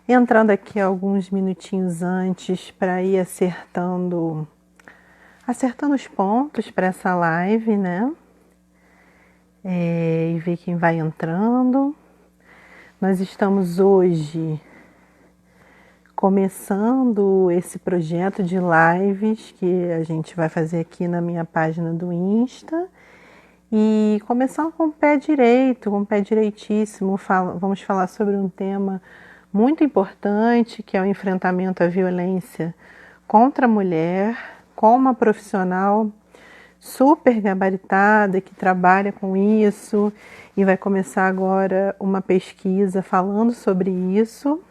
Entrando aqui alguns minutinhos antes para ir acertando os pontos para essa live, né? E ver quem vai entrando. Nós estamos hoje começando esse projeto de lives que a gente vai fazer aqui na minha página do Insta. E começando com o pé direito, com o pé direitíssimo, vamos falar sobre um tema muito importante, que é o enfrentamento à violência contra a mulher, com uma profissional super gabaritada que trabalha com isso e vai começar agora uma pesquisa falando sobre isso.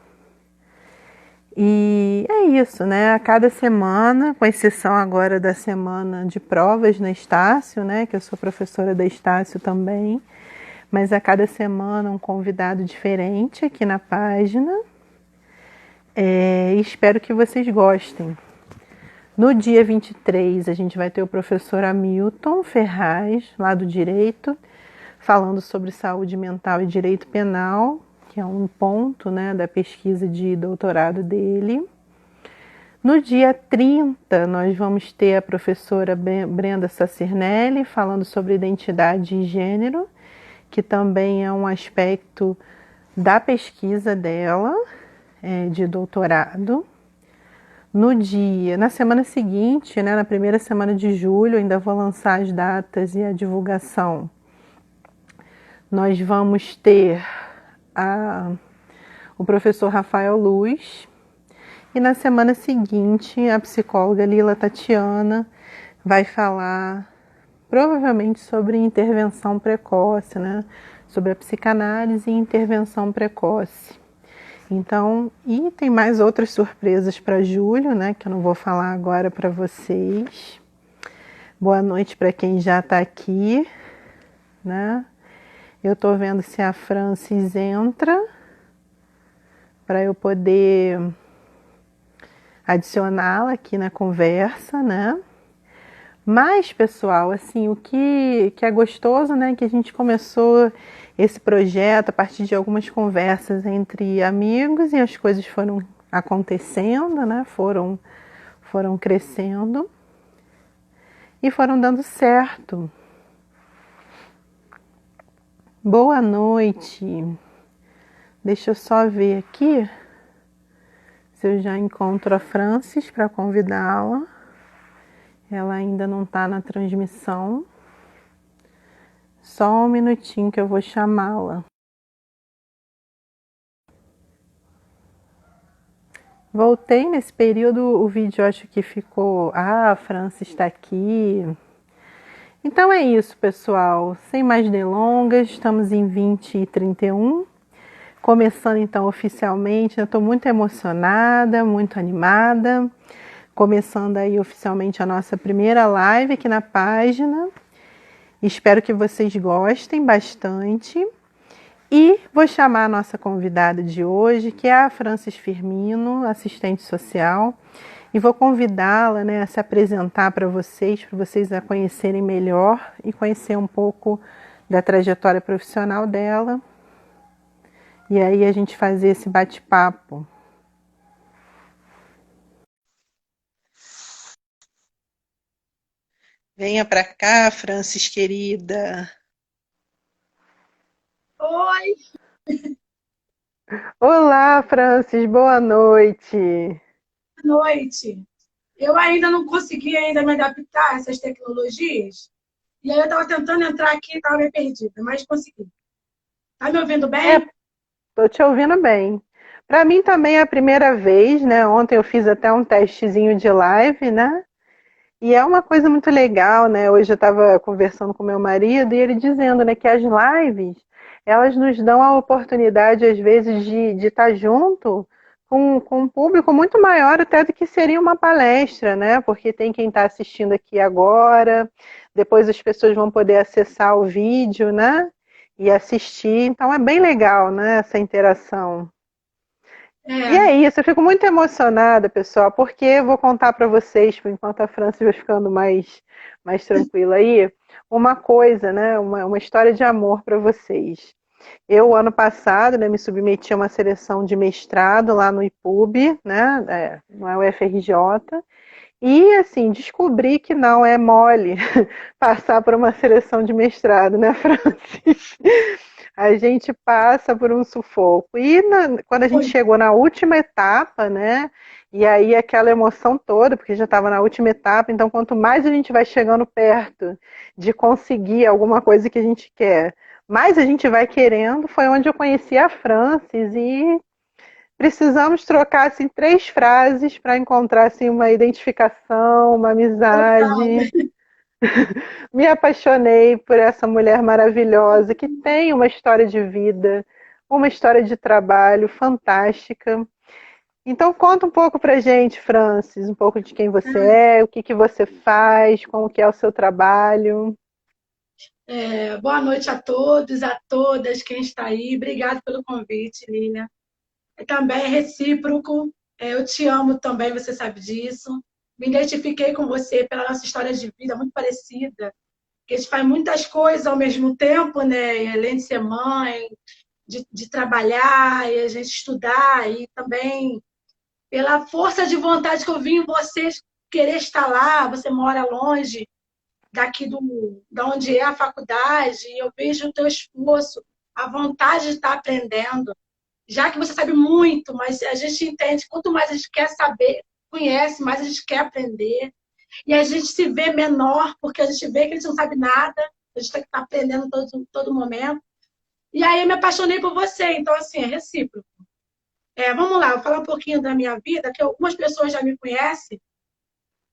E é isso, né? A cada semana, com exceção agora da semana de provas na Estácio, né? Que eu sou professora da Estácio também, mas a cada semana um convidado diferente aqui na página. Espero que vocês gostem. No dia 23, a gente vai ter o professor Hamilton Ferraz, lá do Direito, falando sobre saúde mental e direito penal, que é um ponto, né, da pesquisa de doutorado dele. No dia 30, nós vamos ter a professora Brenda Sacernelli falando sobre identidade e gênero, que também é um aspecto da pesquisa dela, de doutorado. Na semana seguinte, né, na primeira semana de julho, ainda vou lançar as datas e a divulgação. Nós vamos ter o professor Rafael Luz. E na semana seguinte, a psicóloga Lila Tatiana vai falar provavelmente sobre intervenção precoce, né? Sobre a psicanálise e intervenção precoce. Então, e tem mais outras surpresas para julho, né? Que eu não vou falar agora para vocês. Boa noite para quem já está aqui, né? Eu estou vendo se a Francis entra para eu poder adicioná-la aqui na conversa, né? Mas, pessoal, assim, o que é gostoso, né, que a gente começou esse projeto a partir de algumas conversas entre amigos e as coisas foram acontecendo, né, foram crescendo e foram dando certo. Boa noite. Deixa eu só ver aqui se eu já encontro a Francis para convidá-la. Ela ainda não está na transmissão. Só um minutinho que eu vou chamá-la. Voltei nesse período, o vídeo acho que ficou... a Francis está aqui. Então é isso, pessoal. Sem mais delongas, estamos em 20h31. Começando então oficialmente, eu estou muito emocionada, muito animada. Começando aí oficialmente a nossa primeira live aqui na página. Espero que vocês gostem bastante. E vou chamar a nossa convidada de hoje, que é a Francis Firmino, assistente social. E vou convidá-la, né, a se apresentar para vocês a conhecerem melhor e conhecer um pouco da trajetória profissional dela. E aí a gente fazer esse bate-papo. Venha para cá, Francis, querida. Oi, Olá, Francis, boa noite. boa noite. Eu ainda não consegui ainda me adaptar a essas tecnologias. E aí eu estava tentando entrar aqui e estava meio perdida, mas consegui. Tá me ouvindo bem? Estou te ouvindo bem. Para mim também é a primeira vez, né? Ontem eu fiz até um testezinho de live, né? E é uma coisa muito legal, né? Hoje eu estava conversando com meu marido e ele dizendo, né, que as lives, elas nos dão a oportunidade, às vezes, de estar junto com um público muito maior até do que seria uma palestra, né? Porque tem quem está assistindo aqui agora, depois as pessoas vão poder acessar o vídeo, né? E assistir. Então é bem legal, né, essa interação. E É, é isso, eu fico muito emocionada, pessoal, porque eu vou contar para vocês, enquanto a França vai ficando mais tranquila aí, uma coisa, né? Uma história de amor para vocês. Eu, ano passado, né, me submeti a uma seleção de mestrado lá no IPUB, né, no UFRJ, e, assim, descobri que não é mole passar por uma seleção de mestrado, né, Francis? A gente passa por um sufoco. E quando a gente Oi. chegou na última etapa, né? E aí aquela emoção toda, porque já estava na última etapa, então quanto mais a gente vai chegando perto de conseguir alguma coisa que a gente quer, mais a gente vai querendo. Foi onde eu conheci a Francis e precisamos trocar assim 3 frases para encontrar assim uma identificação, uma Total. amizade. Me apaixonei por essa mulher maravilhosa que tem uma história de vida, uma história de trabalho fantástica. Então conta um pouco pra gente, Francis, um pouco de quem você é, o que que você faz, como que é o seu trabalho. Boa noite a todos, a todas, quem está aí. Obrigado pelo convite, Lilian. Também é recíproco. Eu te amo também, você sabe disso. Me identifiquei com você pela nossa história de vida muito parecida, que a gente faz muitas coisas ao mesmo tempo, né? Além de ser mãe, de trabalhar, e a gente estudar, e também pela força de vontade que eu vi em você querer estar lá. Você mora longe daqui da onde é a faculdade, e eu vejo o teu esforço, a vontade de estar aprendendo, já que você sabe muito, mas a gente entende, quanto mais a gente quer saber, conhece, mais a gente quer aprender, e a gente se vê menor, porque a gente vê que a gente não sabe nada, a gente tem que estar aprendendo todo momento. E aí eu me apaixonei por você, então assim, é recíproco. Vamos lá, eu vou falar um pouquinho da minha vida, que algumas pessoas já me conhecem,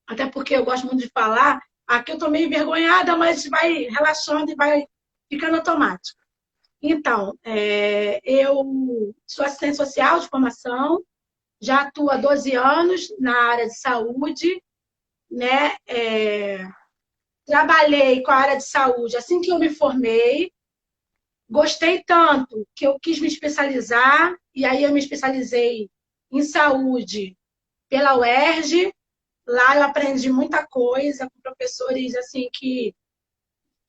até porque eu gosto muito de falar. Aqui eu estou meio envergonhada, mas vai relaxando e vai ficando automático. Então, eu sou assistente social de formação, já atuo há 12 anos na área de saúde, né? Trabalhei com a área de saúde assim que eu me formei, gostei tanto que eu quis me especializar, e aí eu me especializei em saúde pela UERJ. Lá eu aprendi muita coisa com professores assim que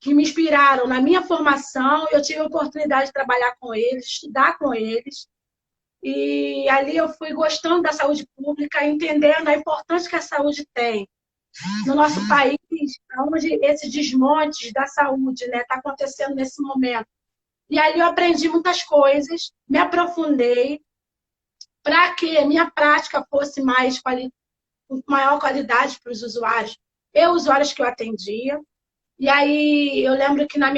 me inspiraram na minha formação. Eu tive a oportunidade de trabalhar com eles, estudar com eles. E ali eu fui gostando da saúde pública, entendendo a importância que a saúde tem no nosso país, onde esses desmontes da saúde está acontecendo nesse momento. E ali eu aprendi muitas coisas, me aprofundei para que a minha prática fosse com maior qualidade para os usuários e usuários que eu atendia. E aí eu lembro que no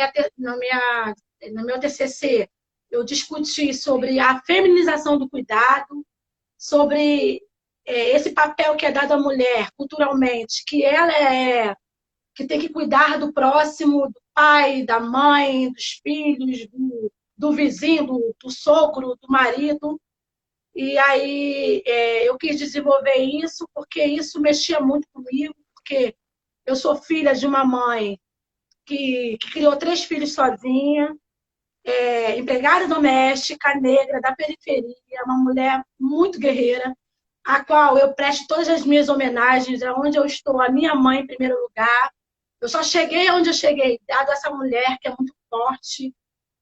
meu TCC eu discuti sobre a feminização do cuidado, sobre esse papel que é dado à mulher culturalmente, que ela que tem que cuidar do próximo, do pai, da mãe, dos filhos, do vizinho, do sogro, do marido. E aí eu quis desenvolver isso porque isso mexia muito comigo, porque eu sou filha de uma mãe que criou 3 filhos sozinha, empregada doméstica, negra, da periferia, uma mulher muito guerreira, a qual eu presto todas as minhas homenagens, aonde eu estou, a minha mãe em primeiro lugar. Eu só cheguei onde eu cheguei, dado essa mulher que é muito forte,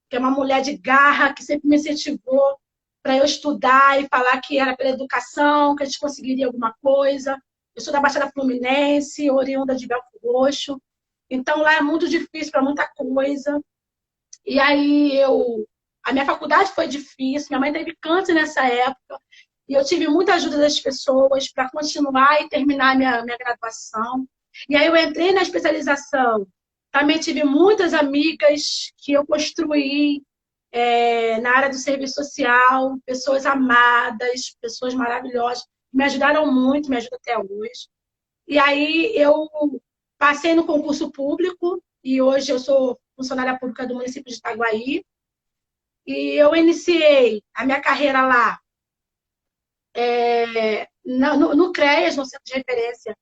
que é uma mulher de garra, que sempre me incentivou para eu estudar e falar que era pela educação, que a gente conseguiria alguma coisa. Eu sou da Baixada Fluminense, oriunda de Belford Roxo, então lá é muito difícil para muita coisa. E aí a minha faculdade foi difícil, minha mãe teve câncer nessa época, e eu tive muita ajuda das pessoas para continuar e terminar minha graduação. E aí eu entrei na especialização. Também tive muitas amigas que eu construí na área do serviço social, pessoas amadas, pessoas maravilhosas, me ajudaram muito, me ajudam até hoje. E aí eu passei no concurso público, e hoje eu sou funcionária pública do município de Itaguaí. E eu iniciei a minha carreira lá no CREAS, no Centro de Referência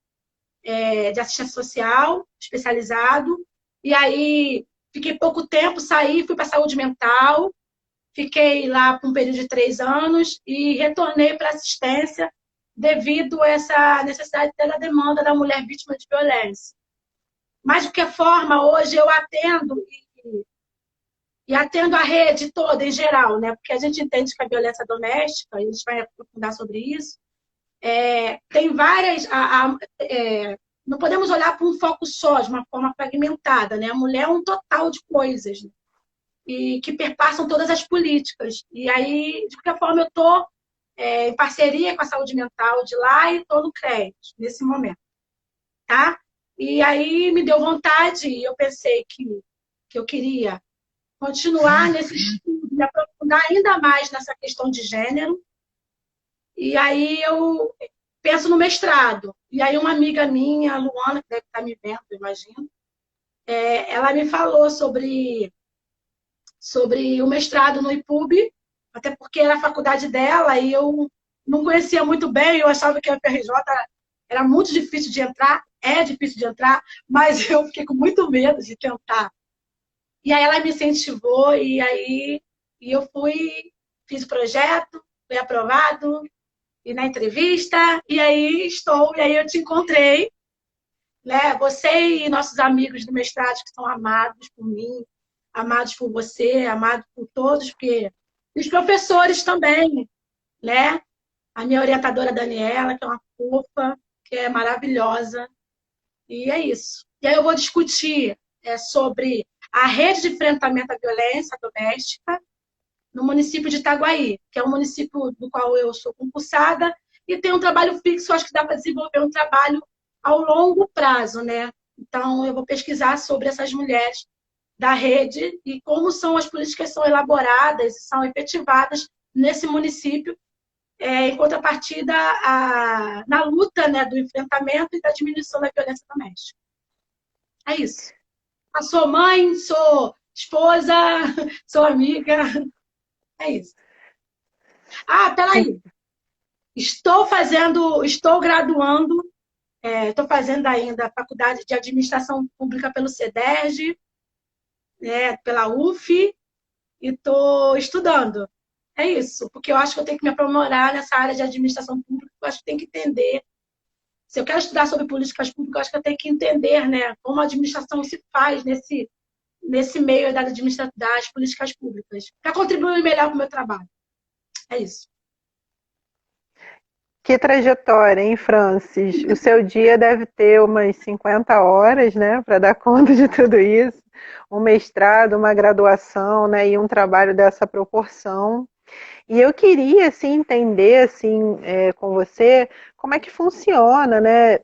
de Assistência Social, especializado. E aí fiquei pouco tempo, saí, fui para a saúde mental, fiquei lá por um período de 3 anos e retornei para assistência devido a essa necessidade da demanda da mulher vítima de violência. Mas, de qualquer forma, hoje eu atendo e atendo a rede toda em geral, né? Porque a gente entende que a violência doméstica, a gente vai aprofundar sobre isso, tem várias. Não podemos olhar para um foco só, de uma forma fragmentada, né? A mulher é um total de coisas, né? E que perpassam todas as políticas. E aí, de qualquer forma, eu estou em parceria com a saúde mental de lá e estou no crédito nesse momento, tá? E aí me deu vontade, e eu pensei que eu queria continuar nesse estudo, me aprofundar ainda mais nessa questão de gênero. E aí eu penso no mestrado. E aí uma amiga minha, a Luana, que deve estar me vendo, eu imagino, ela me falou sobre o mestrado no IPUB, até porque era a faculdade dela e eu não conhecia muito bem, eu achava que a FRJ era muito difícil de entrar, é difícil de entrar, mas eu fiquei com muito medo de tentar. E aí ela me incentivou e eu fiz o projeto, fui aprovado, e na entrevista, e aí eu te encontrei, né? Você e nossos amigos do mestrado que são amados por mim, amados por você, amados por todos, porque e os professores também, né? A minha orientadora Daniela, que é uma fofa, que é maravilhosa, e é isso. E aí eu vou discutir sobre a rede de enfrentamento à violência doméstica no município de Itaguaí, que é um município do qual eu sou concursada, e tem um trabalho fixo, acho que dá para desenvolver um trabalho ao longo prazo, né? Então, eu vou pesquisar sobre essas mulheres da rede e como são as políticas que são elaboradas e são efetivadas nesse município, em contrapartida na luta, né, do enfrentamento e da diminuição da violência doméstica. É isso. Eu sou mãe, sou esposa, sou amiga, é isso. Ah, peraí. Estou graduando, estou fazendo ainda a faculdade de administração pública pelo CEDERJ, né, pela UF, e estou estudando. É isso, porque eu acho que eu tenho que me aprimorar nessa área de administração pública, eu acho que tenho que entender. Se eu quero estudar sobre políticas públicas, eu acho que eu tenho que entender, né, como a administração se faz nesse meio das políticas públicas, para contribuir melhor para o meu trabalho. É isso. Que trajetória, hein, Francis? O seu dia deve ter umas 50 horas, né, para dar conta de tudo isso. Um mestrado, uma graduação, né, e um trabalho dessa proporção. E eu queria, assim, entender, assim, com você, como é que funciona, né,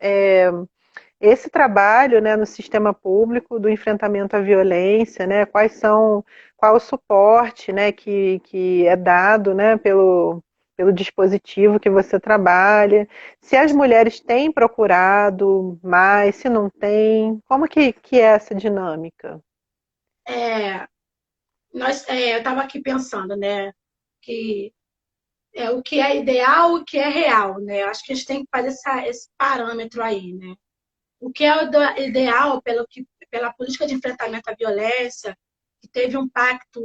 esse trabalho, né, no sistema público do enfrentamento à violência, né, qual o suporte, né, que é dado, né, pelo dispositivo que você trabalha, se as mulheres têm procurado mais, se não têm, como que é essa dinâmica? Eu estava aqui pensando, né, que o que é ideal e o que é real, né? Eu acho que a gente tem que fazer esse parâmetro aí, né? O que é o ideal pela política de enfrentamento à violência, que teve um pacto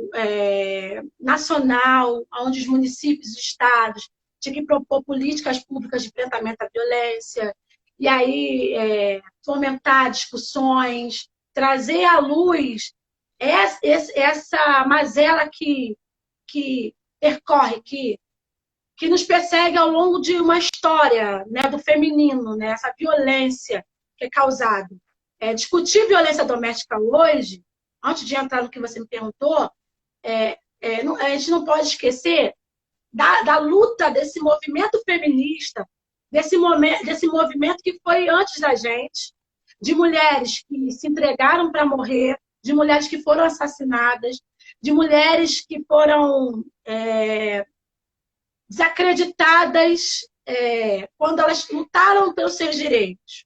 nacional, onde os municípios e estados tinham que propor políticas públicas de enfrentamento à violência, e aí fomentar discussões, trazer à luz essa mazela que percorre, que nos persegue ao longo de uma história, né, do feminino, né, essa violência que é causada. Discutir violência doméstica hoje, antes de entrar no que você me perguntou, a gente não pode esquecer da luta desse movimento feminista, desse movimento que foi antes da gente, de mulheres que se entregaram para morrer, de mulheres que foram assassinadas, de mulheres que foram desacreditadas quando elas lutaram pelos seus direitos.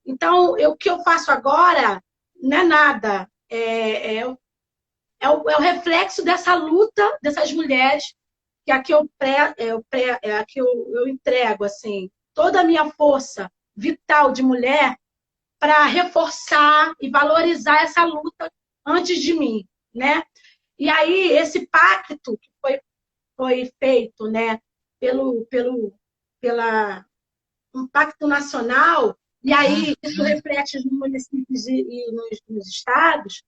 Então, o que eu faço agora não é nada. É o reflexo dessa luta dessas mulheres que aqui eu entrego assim, toda a minha força vital de mulher para reforçar e valorizar essa luta antes de mim, né? E aí, esse pacto que foi feito, né, pela um pacto nacional, e aí isso reflete nos municípios e nos estados,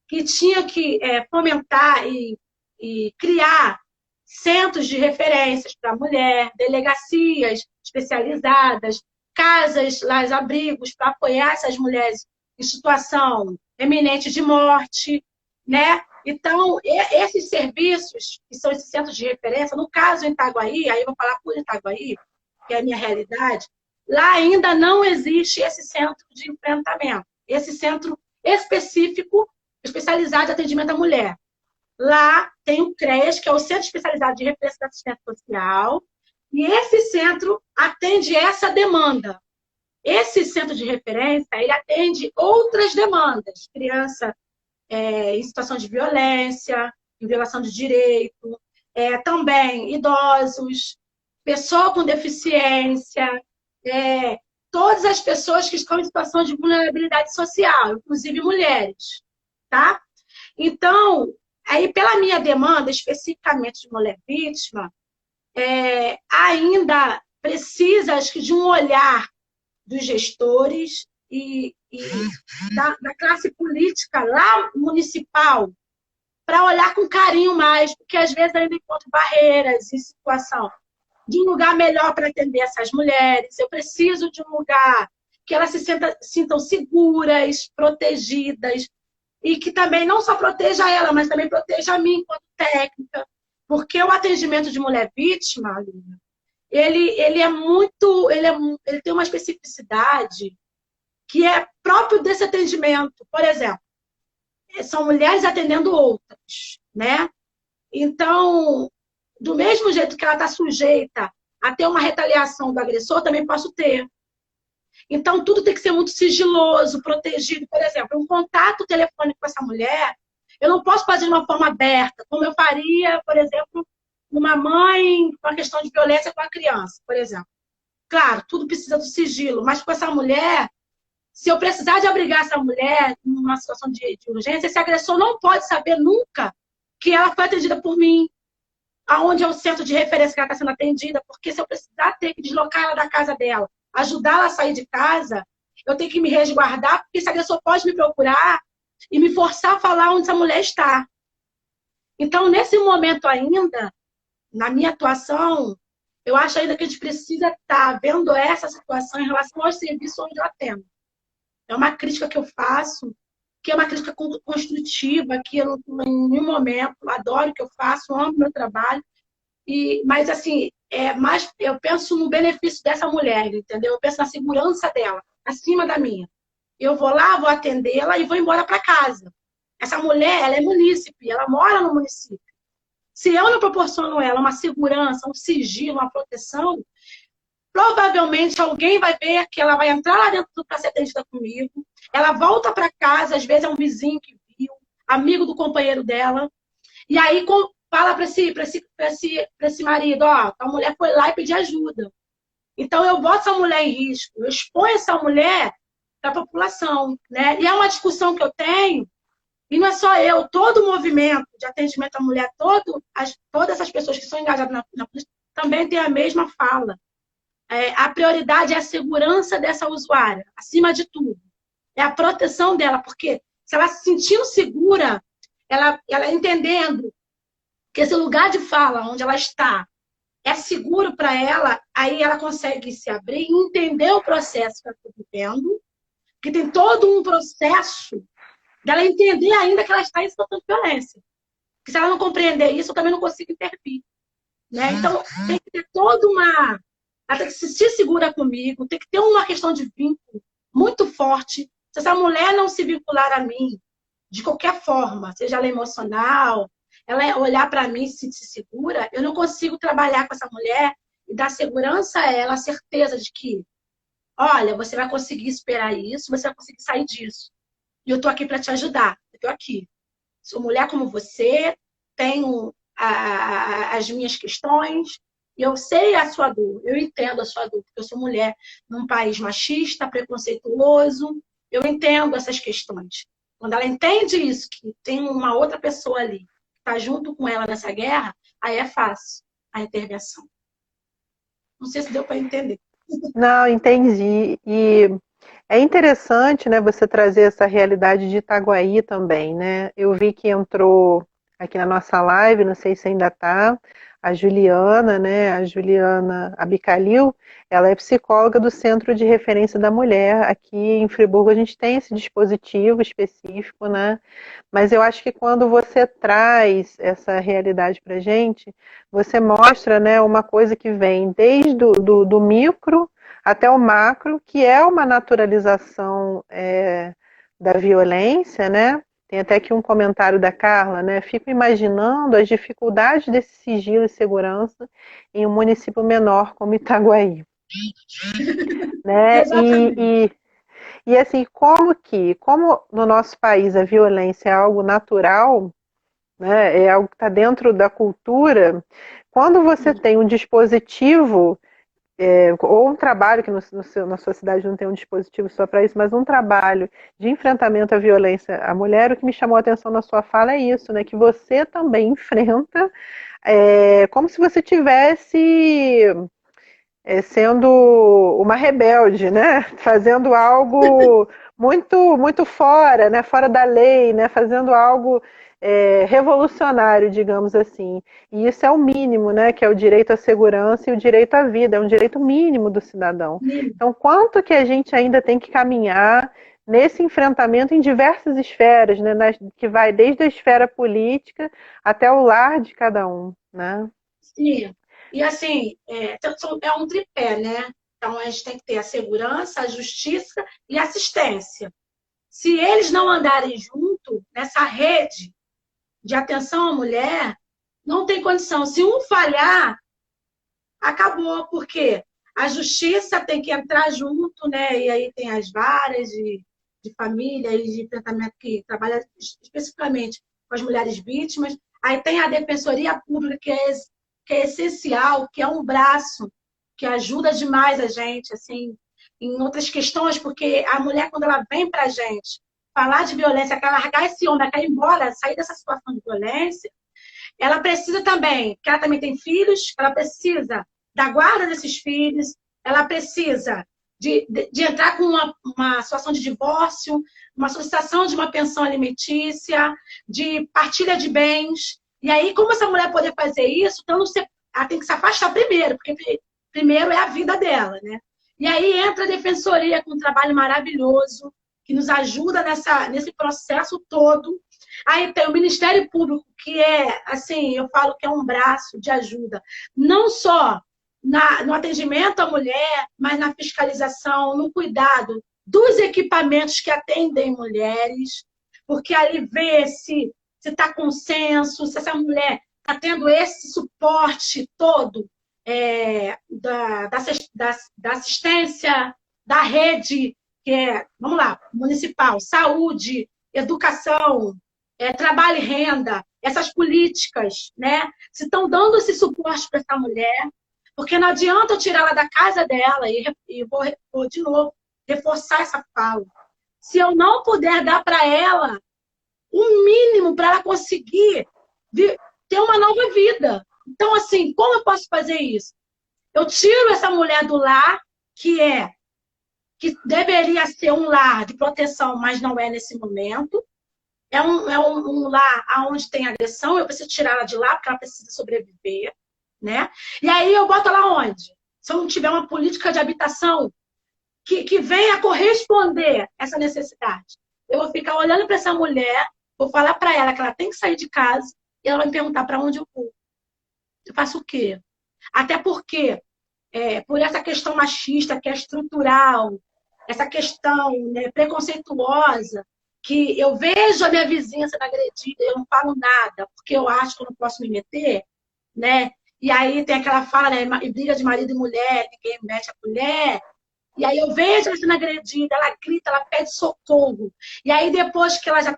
que tinha que fomentar e criar centros de referências para a mulher, delegacias especializadas, casas, lares, abrigos para apoiar essas mulheres em situação eminente de morte, né? Então, esses serviços, que são esses centros de referência, no caso em Itaguaí, aí eu vou falar por Itaguaí, que é a minha realidade, lá ainda não existe esse centro de enfrentamento, esse centro específico, especializado em atendimento à mulher. Lá tem o CREAS, que é o Centro Especializado de Referência da Assistência Social, e esse centro atende essa demanda. Esse centro de referência, ele atende outras demandas. Criança em situação de violência, em violação de direito, também idosos, pessoa com deficiência, todas as pessoas que estão em situação de vulnerabilidade social, inclusive mulheres, tá? Então, aí pela minha demanda, especificamente de mulher vítima, ainda precisa, acho que, de um olhar dos gestores e da classe política lá municipal para olhar com carinho mais, porque às vezes ainda encontro barreiras em situação de um lugar melhor para atender essas mulheres. Eu preciso de um lugar que elas se sintam seguras, protegidas, e que também não só proteja ela, mas também proteja a mim enquanto técnica. Porque o atendimento de mulher vítima, ele é muito, ele tem uma especificidade que é próprio desse atendimento. Por exemplo, são mulheres atendendo outras, né? Então, do mesmo jeito que ela está sujeita a ter uma retaliação do agressor, também posso ter. Então, tudo tem que ser muito sigiloso, protegido. Por exemplo, um contato telefônico com essa mulher, eu não posso fazer de uma forma aberta, como eu faria, por exemplo, uma mãe com a questão de violência com a criança, por exemplo. Claro, tudo precisa do sigilo, mas com essa mulher, se eu precisar de abrigar essa mulher numa situação de urgência, esse agressor não pode saber nunca que ela foi atendida por mim, aonde é o centro de referência que ela está sendo atendida, porque se eu precisar ter que deslocar ela da casa dela, ajudá-la a sair de casa, eu tenho que me resguardar, porque esse agressor pode me procurar e me forçar a falar onde essa mulher está. Então, nesse momento ainda, na minha atuação, eu acho ainda que a gente precisa estar vendo essa situação em relação aos serviços onde eu atendo. É uma crítica que eu faço, que é uma crítica construtiva, que eu, em nenhum momento, adoro o que eu faço, amo o meu trabalho, mas, assim, mais, eu penso no benefício dessa mulher, entendeu? Eu penso na segurança dela, acima da minha. Eu vou lá, vou atendê-la e vou embora para casa. Essa mulher, ela é munícipe, ela mora no município. Se eu não proporciono a ela uma segurança, um sigilo, uma proteção, provavelmente alguém vai ver que ela vai entrar lá dentro para ser atendida comigo, ela volta para casa, às vezes é um vizinho que viu, amigo do companheiro dela, e aí fala para esse marido, ó, a mulher foi lá e pediu ajuda. Então eu boto essa mulher em risco, eu exponho essa mulher para a população, né? E é uma discussão que eu tenho, e não é só eu, todo o movimento de atendimento à mulher, todas essas pessoas que são engajadas na política, também tem a mesma fala. A prioridade é a segurança dessa usuária, acima de tudo. É a proteção dela, porque se ela se sentindo segura, ela entendendo que esse lugar de fala onde ela está é seguro para ela, aí ela consegue se abrir e entender o processo que ela está vivendo, que tem todo um processo dela entender ainda que ela está em situação de violência. Porque se ela não compreender isso, eu também não consigo intervir. Né? Então, tem que ter toda uma... Ela tem que se sentir segura comigo, tem que ter uma questão de vínculo muito forte. Se essa mulher não se vincular a mim, de qualquer forma, seja ela emocional, ela olhar para mim e se sentir segura, eu não consigo trabalhar com essa mulher e dar segurança a ela, a certeza de que, olha, você vai conseguir esperar isso, você vai conseguir sair disso. E eu estou aqui para te ajudar. Eu estou aqui. Sou mulher como você, tenho as minhas questões, e eu sei a sua dor, eu entendo a sua dor, porque eu sou mulher num país machista, preconceituoso, eu entendo essas questões. Quando ela entende isso, que tem uma outra pessoa ali, que está junto com ela nessa guerra, aí é fácil a intervenção. Não sei se deu para entender. Não, entendi. E É interessante, né, você trazer essa realidade de Itaguaí também, né? Eu vi que entrou aqui na nossa live, não sei se ainda está, a Juliana, né? A Juliana Abicalil, ela é psicóloga do Centro de Referência da Mulher. Aqui em Friburgo a gente tem esse dispositivo específico, né? Mas eu acho que quando você traz essa realidade para gente, você mostra, né, uma coisa que vem desde do micro até o macro, que é uma naturalização da violência, né? Tem até aqui um comentário da Carla, né? Fico imaginando as dificuldades desse sigilo e segurança em um município menor como Itaguaí, né? Exatamente. E assim, como no nosso país a violência é algo natural, né? É algo que está dentro da cultura, quando você tem um dispositivo ou um trabalho, que na sua cidade não tem um dispositivo só para isso, mas um trabalho de enfrentamento à violência à mulher, o que me chamou a atenção na sua fala é isso, né? Que você também enfrenta como se você tivesse sendo uma rebelde, né? Fazendo algo muito fora, né? Fora da lei, né? Fazendo algo revolucionário, digamos assim. E isso é o mínimo, né? Que é o direito à segurança e o direito à vida, é um direito mínimo do cidadão. Então, quanto que a gente ainda tem que caminhar nesse enfrentamento em diversas esferas, né? Que vai desde a esfera política até o lar de cada um, né? Sim. E assim, é um tripé, né? Então a gente tem que ter a segurança, a justiça e a assistência. Se eles não andarem junto nessa rede de atenção à mulher, não tem condição. Se um falhar, acabou, porque a justiça tem que entrar junto, né? E aí tem as varas de família e de tratamento que trabalha especificamente com as mulheres vítimas. Aí tem a defensoria pública, que é essencial, que é um braço que ajuda demais a gente, assim, em outras questões, porque a mulher, quando ela vem para a gente falar de violência, quer largar esse homem, quer ir embora, sair dessa situação de violência, ela precisa também, porque ela também tem filhos, ela precisa da guarda desses filhos, ela precisa de entrar com uma situação de divórcio, uma solicitação de uma pensão alimentícia, de partilha de bens. E aí, como essa mulher poder fazer isso? Então, ela tem que se afastar primeiro, porque primeiro é a vida dela, né? E aí entra a defensoria com um trabalho maravilhoso, que nos ajuda nesse processo todo. Aí tem o Ministério Público, que é, assim, eu falo que é um braço de ajuda, não só no atendimento à mulher, mas na fiscalização, no cuidado dos equipamentos que atendem mulheres, porque ali vê se está consenso, se essa mulher está tendo esse suporte todo da assistência, da rede, que é, vamos lá, municipal, saúde, educação, trabalho e renda, essas políticas, né? Se estão dando esse suporte para essa mulher, porque não adianta eu tirá-la da casa dela e vou de novo reforçar essa fala. Se eu não puder dar para ela o mínimo para ela conseguir ter uma nova vida. Então, assim, como eu posso fazer isso? Eu tiro essa mulher do lar, que deveria ser um lar de proteção, mas não é nesse momento. É um lar onde tem agressão, eu preciso tirar ela de lá, porque ela precisa sobreviver, né? E aí eu boto ela onde? Se eu não tiver uma política de habitação que venha corresponder essa necessidade. Eu vou ficar olhando para essa mulher, vou falar para ela que ela tem que sair de casa, e ela vai me perguntar para onde eu vou. Eu faço o quê? Até porque, por essa questão machista, que é estrutural, essa questão, né, preconceituosa, que eu vejo a minha vizinha sendo agredida, eu não falo nada, porque eu acho que eu não posso me meter, né? E aí tem aquela fala, né, briga de marido e mulher, ninguém mete a colher. E aí eu vejo ela sendo agredida, ela grita, ela pede socorro. E aí depois que ela já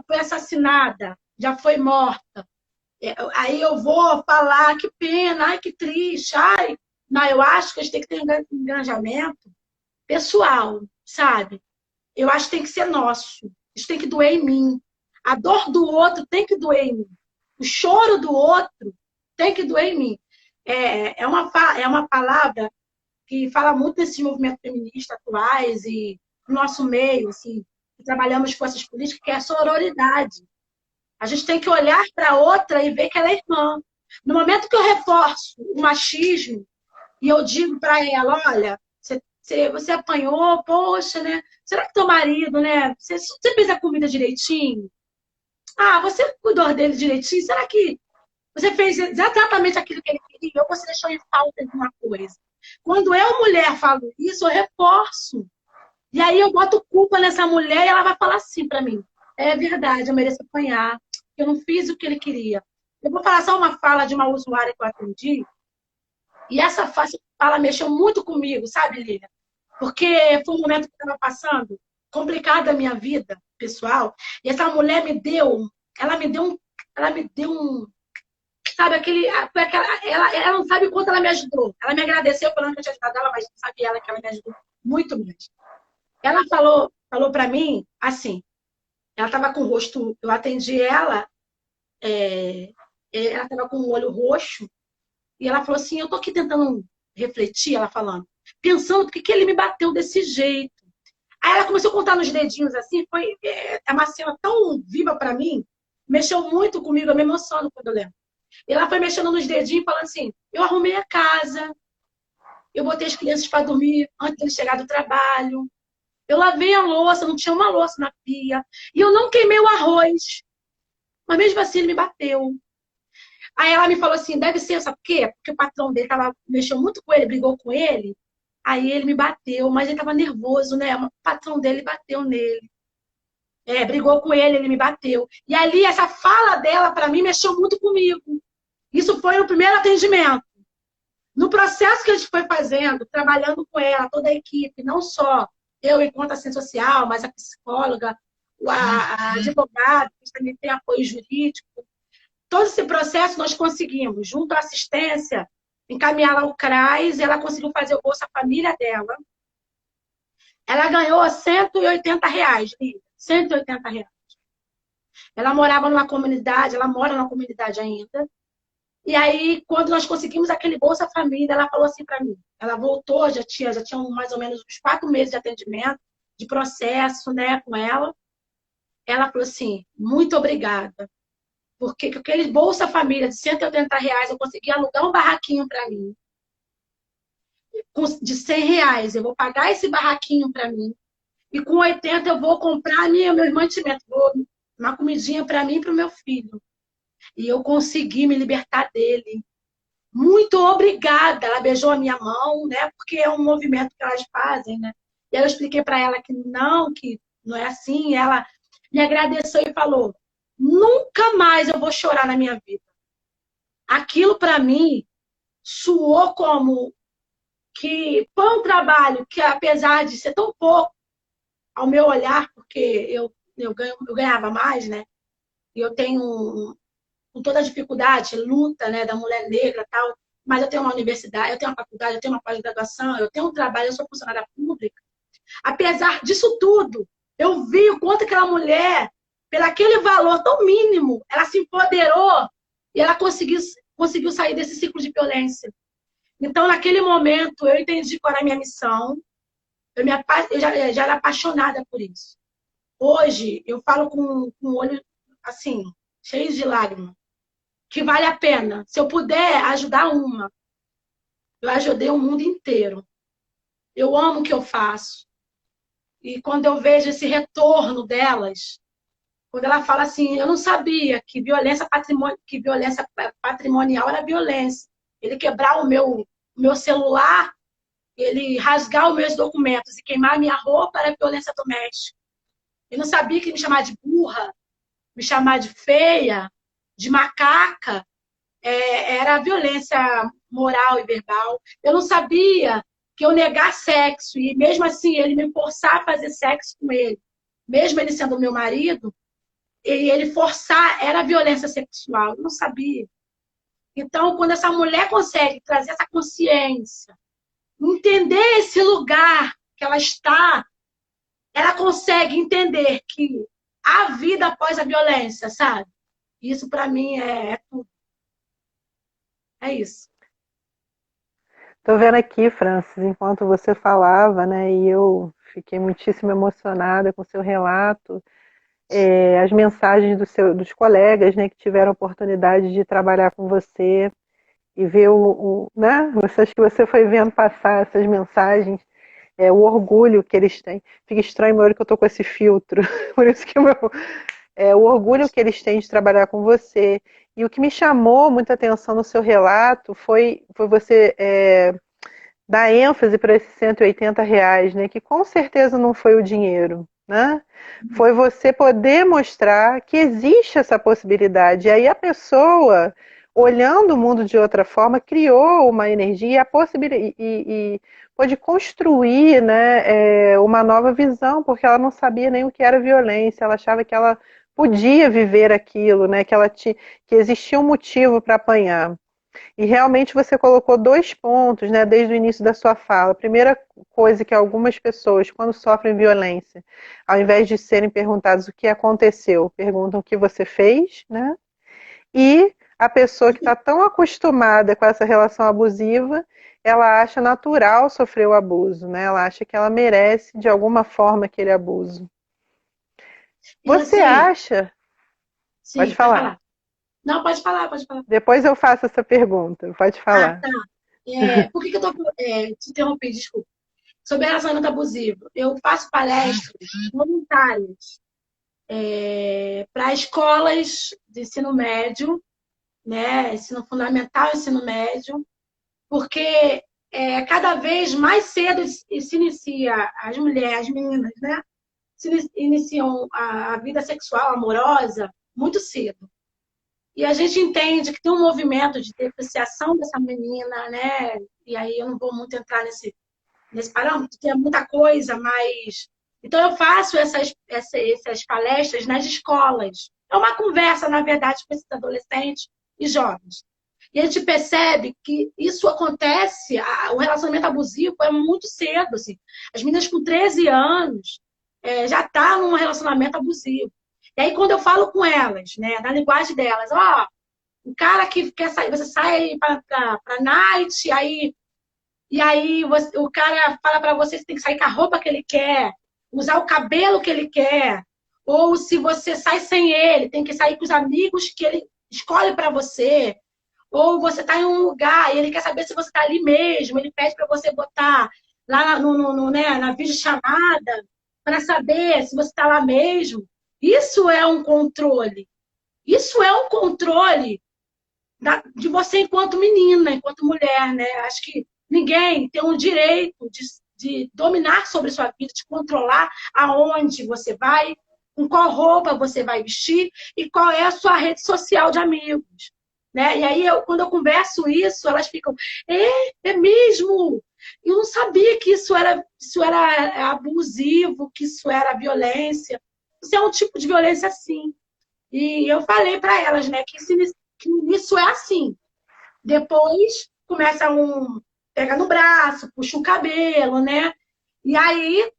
foi assassinada, já foi morta, aí eu vou falar, que pena, ai, que triste, ai. Não, eu acho que a gente tem que ter um engajamento pessoal, sabe? Eu acho que tem que ser nosso. Isso tem que doer em mim. A dor do outro tem que doer em mim. O choro do outro tem que doer em mim. É uma palavra que fala muito desses movimentos feministas atuais e no nosso meio, assim, que trabalhamos com essas políticas, que é a sororidade. A gente tem que olhar para outra e ver que ela é irmã. No momento que eu reforço o machismo e eu digo para ela, olha, você apanhou, poxa, né? Será que teu marido, né? Você fez a comida direitinho? Ah, você cuidou dele direitinho? Será que você fez exatamente aquilo que ele queria ou você deixou em falta de uma coisa? Quando eu, mulher, falo isso, eu reforço. E aí eu boto culpa nessa mulher e ela vai falar assim para mim. É verdade, eu mereço apanhar. Eu não fiz o que ele queria. Eu vou falar só uma fala de uma usuária que eu atendi. E essa fala mexeu muito comigo, sabe, Lívia? Porque foi um momento que eu estava passando complicado da minha vida pessoal. E essa mulher ela me deu um, sabe, ela não sabe o quanto ela me ajudou. Ela me agradeceu falando que eu tinha ajudado ela, mas não sabia ela que ela me ajudou muito mesmo. Ela falou para mim assim, ela estava com o rosto, eu atendi ela, ela estava com o olho roxo, e ela falou assim, eu tô aqui tentando refletir, ela falando, pensando por que ele me bateu desse jeito. Aí ela começou a contar nos dedinhos assim, é uma cena tão viva para mim, mexeu muito comigo, eu me emociono quando eu lembro. E ela foi mexendo nos dedinhos e falando assim, eu arrumei a casa, eu botei as crianças para dormir antes de chegar do trabalho, eu lavei a louça, não tinha uma louça na pia, e eu não queimei o arroz, mas mesmo assim ele me bateu. Aí ela me falou assim, deve ser, sabe por quê? Porque o patrão dele mexeu muito com ele, brigou com ele, aí ele me bateu, mas ele estava nervoso, né? O patrão dele bateu nele. Brigou com ele, ele me bateu. E ali, essa fala dela, para mim, mexeu muito comigo. Isso foi no primeiro atendimento. No processo que a gente foi fazendo, trabalhando com ela, toda a equipe, não só eu enquanto assistente social, mas a psicóloga, a advogada, que também tem apoio jurídico. Todo esse processo nós conseguimos, junto à assistência, encaminhá-la ao CRAS, ela conseguiu fazer o Bolsa Família dela. Ela ganhou R$ 180, R$ 180. Ela morava numa comunidade, ela mora numa comunidade ainda. E aí, quando nós conseguimos aquele Bolsa Família, ela falou assim para mim. Ela voltou, já tinha mais ou menos uns 4 meses de atendimento, de processo, né, com ela. Ela falou assim, muito obrigada. Porque com aquele Bolsa Família de R$ 180, eu consegui alugar um barraquinho para mim. De R$ 100, eu vou pagar esse barraquinho para mim. E com 80 eu vou comprar meu mantimento, uma comidinha para mim e para o meu filho. E eu consegui me libertar dele. Muito obrigada. Ela beijou a minha mão, né? Porque é um movimento que elas fazem, né? E aí eu expliquei para ela que não é assim. E ela me agradeceu e falou: nunca mais eu vou chorar na minha vida. Aquilo para mim soou como que foi um trabalho que, apesar de ser tão pouco ao meu olhar, porque eu ganhava mais, né? E eu tenho com toda a dificuldade, luta, né, da mulher negra e tal, mas eu tenho uma universidade, eu tenho uma faculdade, eu tenho uma pós-graduação, eu tenho um trabalho, eu sou funcionária pública. Apesar disso tudo, eu vi o quanto aquela mulher, pelo aquele valor tão mínimo, ela se empoderou e ela conseguiu sair desse ciclo de violência. Então, naquele momento, eu entendi qual era a minha missão, eu já era apaixonada por isso. Hoje, eu falo com o olho, assim, cheio de lágrimas, que vale a pena. Se eu puder ajudar uma, eu ajudei o mundo inteiro. Eu amo o que eu faço. E quando eu vejo esse retorno delas, quando ela fala assim, eu não sabia que violência patrimonial era violência. Ele quebrar o meu celular, ele rasgar os meus documentos e queimar a minha roupa era violência doméstica. Eu não sabia que me chamar de burra, me chamar de feia, de macaca, era violência moral e verbal. Eu não sabia que eu negar sexo e mesmo assim ele me forçar a fazer sexo com ele, mesmo ele sendo meu marido, e ele forçar era violência sexual. Eu não sabia. Então, quando essa mulher consegue trazer essa consciência, entender esse lugar que ela está, ela consegue entender que há vida após a violência, sabe? Isso para mim é tudo. É isso. Tô vendo aqui, Francis, enquanto você falava, né, e eu fiquei muitíssimo emocionada com o seu relato, as mensagens dos colegas, né, que tiveram a oportunidade de trabalhar com você e ver né, acho que você foi vendo passar essas mensagens, o orgulho que eles têm. Fica estranho meu olho que eu tô com esse filtro, por isso que o orgulho que eles têm de trabalhar com você. E o que me chamou muita atenção no seu relato foi você dar ênfase para esses R$ 180, né? Que com certeza não foi o dinheiro, né? Foi você poder mostrar que existe essa possibilidade. E aí a pessoa, olhando o mundo de outra forma, criou uma energia e a possibilidade e pôde construir, né, uma nova visão, porque ela não sabia nem o que era violência, ela achava que ela podia viver aquilo, né, que existia um motivo para apanhar. E realmente você colocou dois pontos, né, desde o início da sua fala. A primeira coisa que algumas pessoas, quando sofrem violência, ao invés de serem perguntadas o que aconteceu, perguntam o que você fez, né? E a pessoa que está tão acostumada com essa relação abusiva, ela acha natural sofrer o abuso, né? Ela acha que ela merece, de alguma forma, aquele abuso. E Você assim, acha? Pode sim, pode falar. falar. Não, pode falar, pode falar. Depois eu faço essa pergunta. Pode Ah, falar. tá. Por que que eu tô te interrompi, desculpa. Sobre relacionamento abusivo. Eu faço palestras voluntárias para escolas de ensino médio, né? Ensino fundamental, ensino médio, porque cada vez mais cedo se inicia as mulheres, as meninas, né? Se iniciam a vida sexual amorosa muito cedo. E a gente entende que tem um movimento de depreciação dessa menina, né? E aí eu não vou muito entrar nesse parâmetro, tem muita coisa, mas. Então eu faço essas palestras nas escolas. É uma conversa, na verdade, com esses adolescentes e jovens. E a gente percebe que isso acontece, o relacionamento abusivo é muito cedo. Assim. As meninas com 13 anos já estão num relacionamento abusivo. E aí, quando eu falo com elas, né, na linguagem delas, ó, o cara que quer sair, você sai para night, e aí o cara fala para você que tem que sair com a roupa que ele quer, usar o cabelo que ele quer, ou se você sai sem ele, tem que sair com os amigos que ele escolhe para você, ou você está em um lugar e ele quer saber se você está ali mesmo, ele pede para você botar lá né, na videochamada para saber se você está lá mesmo. Isso é um controle. Isso é um controle de você enquanto menina, enquanto mulher, né? Acho que ninguém tem o direito de dominar sobre sua vida, de controlar aonde você vai, com qual roupa você vai vestir e qual é a sua rede social de amigos. Né? E aí, quando eu converso isso, elas ficam, é mesmo? Eu não sabia que isso era abusivo, que isso era violência. Isso é um tipo de violência, sim. E eu falei para elas, né, que isso é assim. Depois começa pega no braço, puxa o cabelo, né? E aí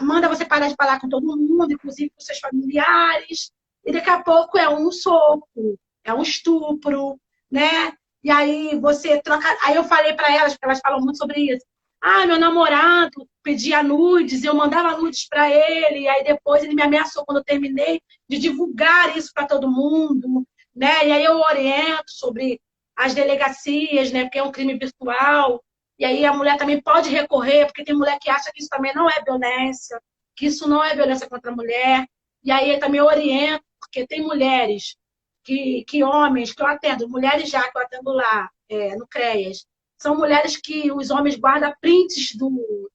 manda você parar de falar com todo mundo, inclusive com seus familiares. E daqui a pouco é um soco, é um estupro, né? E aí você troca. Aí eu falei para elas, porque elas falam muito sobre isso. Ah, meu namorado pedia nudes, eu mandava nudes para ele, e aí depois ele me ameaçou quando eu terminei de divulgar isso para todo mundo, né? E aí eu oriento sobre as delegacias, né? Porque é um crime virtual. E aí a mulher também pode recorrer, porque tem mulher que acha que isso também não é violência, que isso não é violência contra a mulher. E aí eu também oriento, porque tem mulheres que homens que eu atendo, mulheres já que eu atendo lá, no CREAS, são mulheres que os homens guardam prints do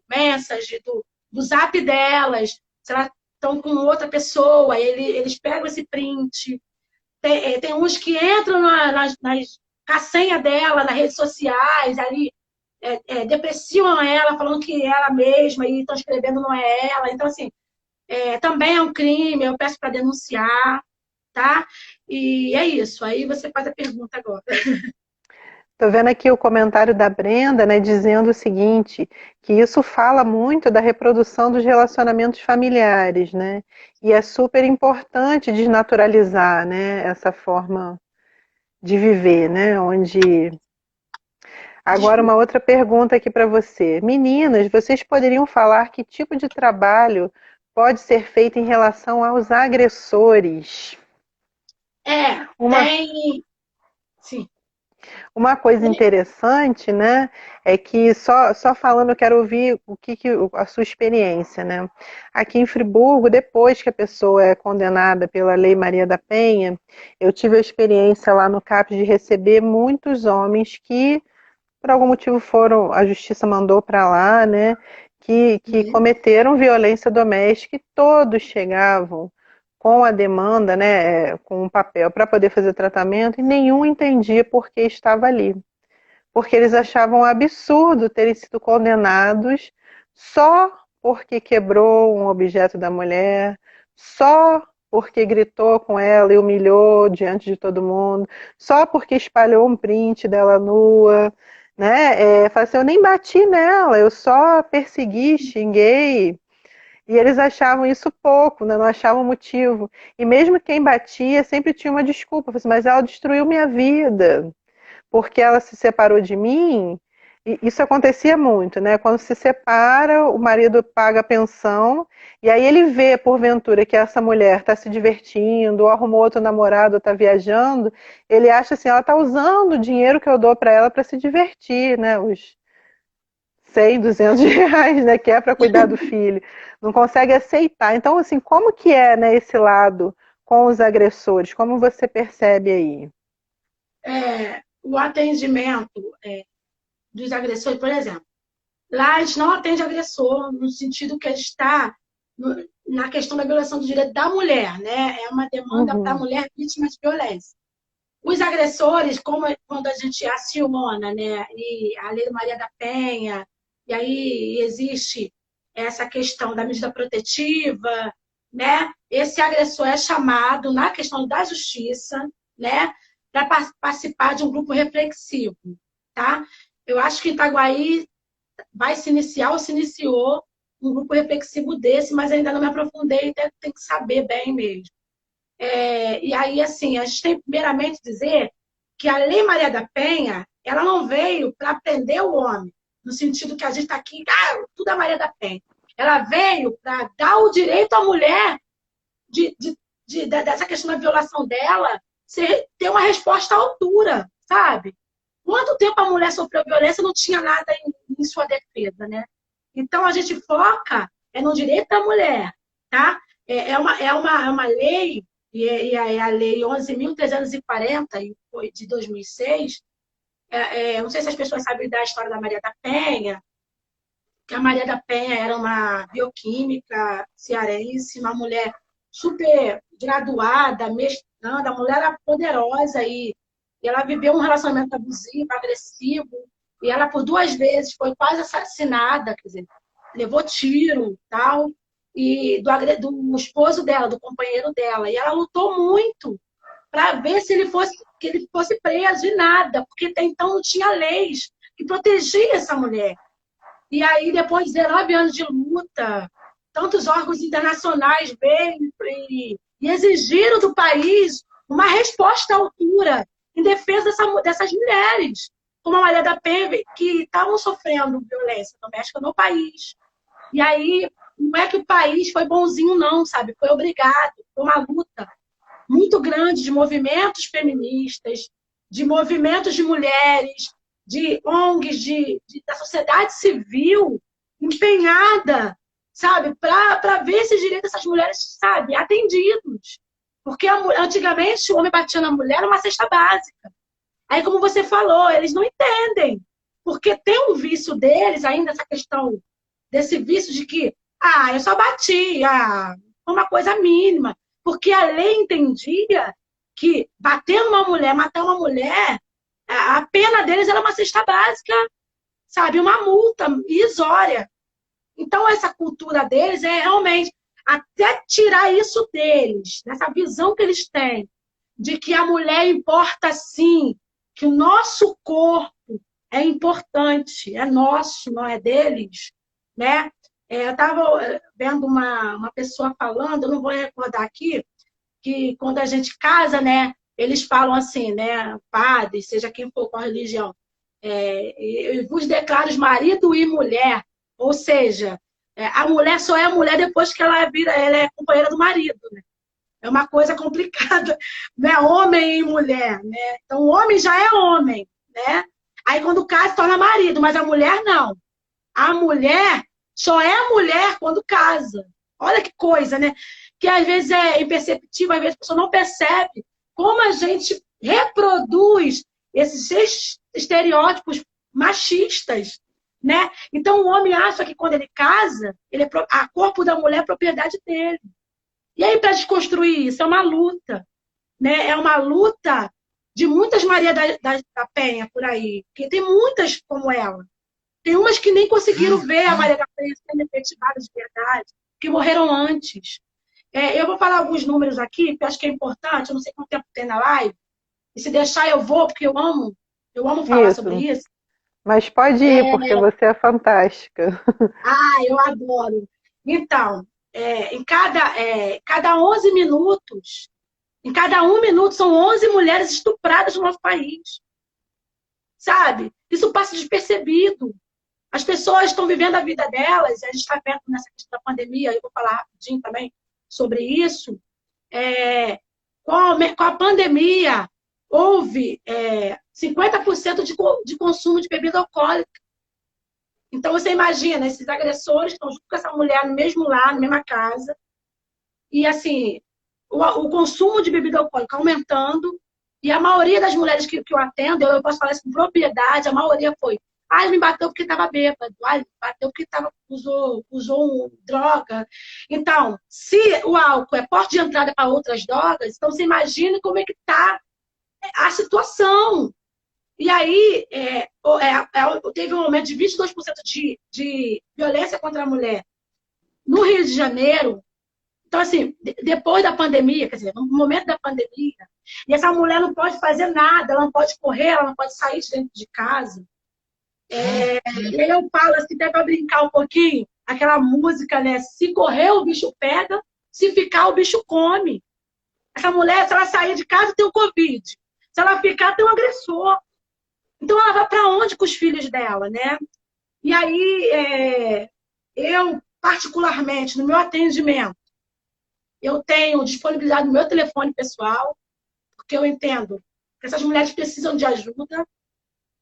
message, do zap delas, se elas estão com outra pessoa, eles pegam esse print. Tem uns que entram na senha dela, nas redes sociais, ali depreciam ela, falando que é ela mesma e estão escrevendo não é ela. Então, assim, também é um crime, eu peço para denunciar, tá? E é isso. Aí você faz a pergunta agora. Estou vendo aqui o comentário da Brenda, né, dizendo o seguinte, que isso fala muito da reprodução dos relacionamentos familiares, né? E é super importante desnaturalizar, né, essa forma de viver, né? Onde Agora, uma outra pergunta aqui para você. Meninas, vocês poderiam falar que tipo de trabalho pode ser feito em relação aos agressores? Uma, Tem. Sim. uma coisa interessante, né, é que só falando, eu quero ouvir a sua experiência, né? Aqui em Friburgo, depois que a pessoa é condenada pela Lei Maria da Penha, eu tive a experiência lá no CAPS de receber muitos homens que por algum motivo foram, a justiça mandou para lá, né, que Uhum. cometeram violência doméstica e todos chegavam com a demanda, né, com um papel para poder fazer tratamento e nenhum entendia por que estava ali. Porque eles achavam absurdo terem sido condenados só porque quebrou um objeto da mulher, só porque gritou com ela e humilhou diante de todo mundo, só porque espalhou um print dela nua, né? Fala assim, eu nem bati nela, eu só persegui, xinguei. E eles achavam isso pouco, né? Não achavam motivo. E mesmo quem batia sempre tinha uma desculpa, assim, mas ela destruiu minha vida porque ela se separou de mim, e isso acontecia muito, né? Quando se separa, o marido paga a pensão, e aí ele vê, porventura, que essa mulher está se divertindo, ou arrumou outro namorado, ou está viajando, ele acha assim, ela está usando o dinheiro que eu dou para ela para se divertir, né? Os 100, R$ 200, né? Que é para cuidar do filho. Não consegue aceitar. Então, assim, como que é, né, esse lado com os agressores? Como você percebe aí? O atendimento dos agressores, por exemplo, lá a gente não atende agressor no sentido que a gente está na questão da violação do direito da mulher, né? É uma demanda da Uhum. mulher vítima de violência. Os agressores, como quando a gente aciona, né? E a Lei Maria da Penha, e aí existe essa questão da medida protetiva, né? Esse agressor é chamado na questão da justiça, né? Para participar de um grupo reflexivo, tá? Eu acho que em Itaguaí vai se iniciar ou se iniciou um grupo reflexivo desse, mas ainda não me aprofundei, tem que saber bem mesmo. E aí, assim, a gente tem primeiramente dizer que a Lei Maria da Penha, ela não veio para prender o homem, no sentido que a gente está aqui, tudo é Maria da Penha. Ela veio para dar o direito à mulher dessa questão da violação dela ter uma resposta à altura, sabe? Quanto tempo a mulher sofreu violência não tinha nada em sua defesa, né? Então a gente foca no direito da mulher, tá? É uma lei, e é a lei 11.340, e foi de 2006. Não sei se as pessoas sabem da história da Maria da Penha, que a Maria da Penha era uma bioquímica cearense, uma mulher super graduada, mestranda, a mulher era poderosa e ela viveu um relacionamento abusivo, agressivo, e ela por 2 vezes foi quase assassinada, quer dizer, levou tiro, tal, e do esposo dela, do companheiro dela, e ela lutou muito para ver se que ele fosse preso e nada, porque até então não tinha leis que protegiam essa mulher. E aí, depois de 19 anos de luta, tantos órgãos internacionais veio e exigiram do país uma resposta à altura em defesa dessas mulheres, como a Maria da Penha, que estavam sofrendo violência doméstica no país. E aí, não é que o país foi bonzinho, não, sabe? Foi obrigado, foi uma luta muito grande de movimentos feministas, de movimentos de mulheres, de ONGs, da sociedade civil empenhada, sabe, para ver esses direitos dessas mulheres, sabe, atendidos. Porque antigamente o homem batia na mulher numa cesta básica. Aí, como você falou, eles não entendem. Porque tem um vício deles ainda, essa questão desse vício de que, eu só bati, foi uma coisa mínima. Porque a lei entendia que bater uma mulher, matar uma mulher, a pena deles era uma cesta básica, sabe? Uma multa irrisória. Então, essa cultura deles é realmente até tirar isso deles, dessa visão que eles têm, de que a mulher importa sim, que o nosso corpo é importante, é nosso, não é deles, né? Eu estava vendo uma pessoa falando, eu não vou recordar aqui, que quando a gente casa, né, eles falam assim, né, padre, seja quem for com a religião, Eu vos declaro marido e mulher, ou seja, a mulher só é mulher depois que ela é companheira do marido, né? É uma coisa complicada, né? Homem e mulher, né? Então, o homem já é homem, né? Aí, quando casa, se torna marido, mas a mulher não. A mulher só é mulher quando casa. Olha que coisa, né? Que às vezes é imperceptível, às vezes a pessoa não percebe como a gente reproduz esses estereótipos machistas, né? Então, o homem acha que quando ele casa, a corpo da mulher é propriedade dele. E aí, para desconstruir isso, é uma luta, né? É uma luta de muitas Maria da Penha por aí, porque tem muitas como ela. Tem umas que nem conseguiram ver a Maria da Penha sendo efetivada de verdade, que morreram antes. Eu vou falar alguns números aqui, que eu acho que é importante, eu não sei quanto tempo tem na live, e se deixar eu vou, porque eu amo falar Isso. sobre isso. Mas pode ir, porque você é fantástica. Eu adoro. Então, cada 11 minutos, em cada 1 minuto, são 11 mulheres estupradas no nosso país. Sabe? Isso passa despercebido. As pessoas estão vivendo a vida delas, a gente está perto nessa questão da pandemia, eu vou falar rapidinho também sobre isso. Com a pandemia, houve 50% de consumo de bebida alcoólica. Então, você imagina, esses agressores estão junto com essa mulher no mesmo lar, na mesma casa, e assim, o consumo de bebida alcoólica aumentando, e a maioria das mulheres que eu atendo, eu posso falar isso com propriedade, a maioria foi: ele me bateu porque estava bêbado, ele me bateu porque usou droga. Então, se o álcool é porta de entrada para outras drogas, então você imagina como é que está a situação. E aí, teve um aumento de 22% de violência contra a mulher no Rio de Janeiro. Então, assim, depois da pandemia, quer dizer, no momento da pandemia, e essa mulher não pode fazer nada, ela não pode correr, ela não pode sair de dentro de casa. E aí eu falo assim, até para brincar um pouquinho, aquela música, né? Se correr, o bicho pega, se ficar, o bicho come. Essa mulher, se ela sair de casa, tem o Covid. Se ela ficar, tem um agressor. Então, ela vai para onde com os filhos dela, né? E aí, eu, particularmente, no meu atendimento, eu tenho disponibilidade no meu telefone pessoal, porque eu entendo que essas mulheres precisam de ajuda,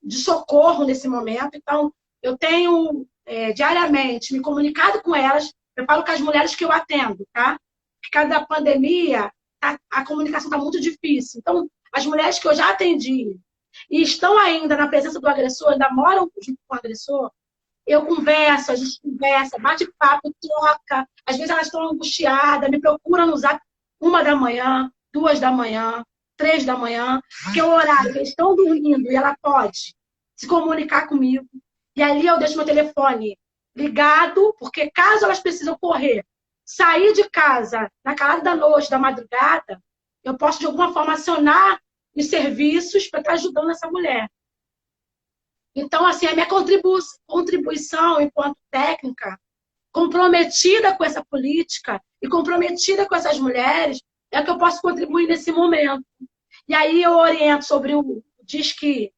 de socorro nesse momento. Então, eu tenho diariamente me comunicado com elas. Eu falo com as mulheres que eu atendo, tá? Por causa da pandemia, a comunicação está muito difícil. Então, as mulheres que eu já atendi e estão ainda na presença do agressor, ainda moram junto com o agressor, eu converso, a gente conversa, bate papo, troca. Às vezes elas estão angustiadas, me procuram no Zap 1 da manhã, 2 da manhã, 3 da manhã, que é o horário que eles estão dormindo e ela pode se comunicar comigo. E ali eu deixo meu telefone ligado, porque caso elas precisam correr, sair de casa na calada da noite, da madrugada, eu posso de alguma forma acionar os serviços para estar ajudando essa mulher. Então, assim, a minha contribuição enquanto técnica, comprometida com essa política e comprometida com essas mulheres, é que eu posso contribuir nesse momento. E aí eu oriento sobre o Disque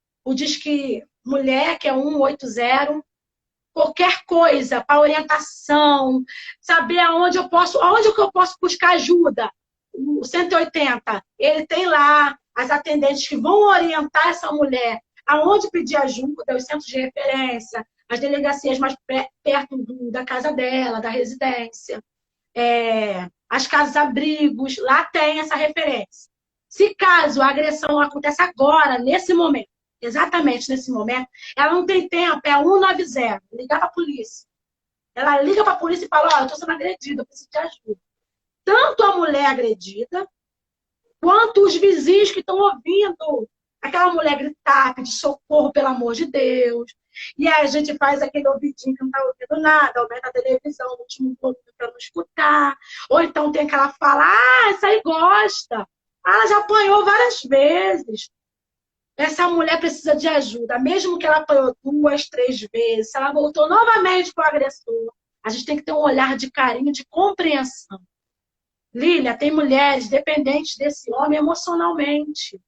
Mulher, que é 180, qualquer coisa para orientação, saber aonde que eu posso buscar ajuda. O 180, ele tem lá as atendentes que vão orientar essa mulher aonde pedir ajuda, os centros de referência, as delegacias mais perto da casa dela, da residência, as casas-abrigos, lá tem essa referência. Se caso a agressão acontece agora, nesse momento, exatamente nesse momento, ela não tem tempo, é 190, ligar para a polícia. Ela liga para a polícia e fala: eu estou sendo agredida, eu preciso de ajuda. Tanto a mulher agredida, quanto os vizinhos que estão ouvindo aquela mulher gritar, pedir socorro, pelo amor de Deus. E aí a gente faz aquele ouvidinho que não está ouvindo nada, aumenta a televisão no último volume para não escutar. Ou então tem aquela fala: essa aí gosta. Ela já apanhou várias vezes. Essa mulher precisa de ajuda. Mesmo que ela apanhou 2, 3 vezes, se ela voltou novamente para o agressor, a gente tem que ter um olhar de carinho, de compreensão. Lília, tem mulheres dependentes desse homem emocionalmente.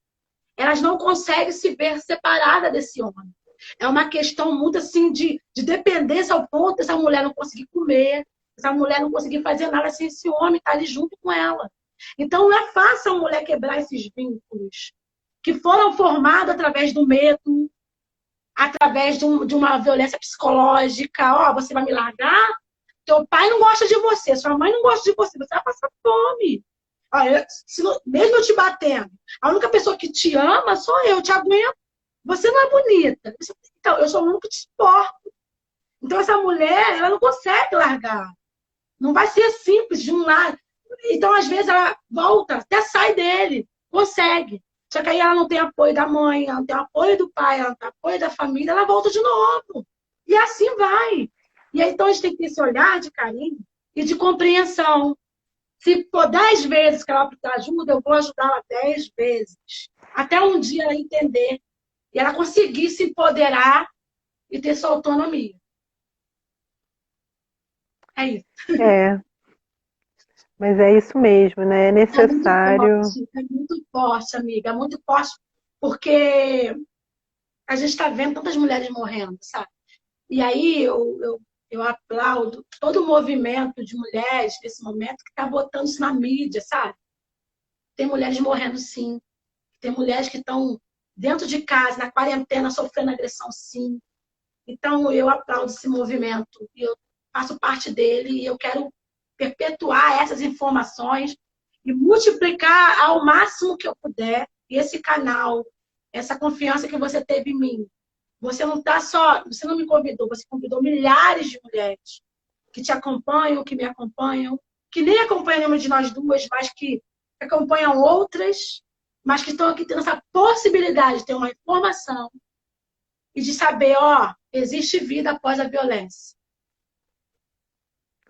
Elas não conseguem se ver separada desse homem. É uma questão muito assim de dependência ao ponto dessa mulher não conseguir comer, essa mulher não conseguir fazer nada sem esse homem estar ali junto com ela. Então não é fácil a mulher quebrar esses vínculos que foram formados através do medo, através de uma violência psicológica. Ó, você vai me largar? Teu pai não gosta de você, sua mãe não gosta de você, você vai passar fome. Olha, mesmo eu te batendo, a única pessoa que te ama sou eu, te aguento. Você não é bonita. Então, eu sou o único que te suporto. Então, essa mulher, ela não consegue largar. Não vai ser simples de um lado. Então, às vezes, ela volta, até sai dele, consegue. Só que aí ela não tem apoio da mãe, ela não tem apoio do pai, ela não tem apoio da família, ela volta de novo. E assim vai. E aí, então, a gente tem que ter esse olhar de carinho e de compreensão. Se for 10 vezes que ela precisar de ajuda, eu vou ajudá-la 10 vezes. Até um dia ela entender e ela conseguir se empoderar e ter sua autonomia. É isso. É, mas é isso mesmo, né? É necessário. É muito forte, amiga. É muito forte porque a gente está vendo tantas mulheres morrendo, sabe? E aí eu aplaudo todo o movimento de mulheres nesse momento que está botando isso na mídia, sabe? Tem mulheres morrendo, sim. Tem mulheres que estão dentro de casa, na quarentena, sofrendo agressão, sim. Então, eu aplaudo esse movimento. E eu faço parte dele e eu quero perpetuar essas informações e multiplicar ao máximo que eu puder esse canal, essa confiança que você teve em mim. Você não tá só, você não me convidou, você convidou milhares de mulheres que te acompanham, que me acompanham, que nem acompanham nenhuma de nós duas, mas que acompanham outras, mas que estão aqui tendo essa possibilidade de ter uma informação e de saber, ó, existe vida após a violência.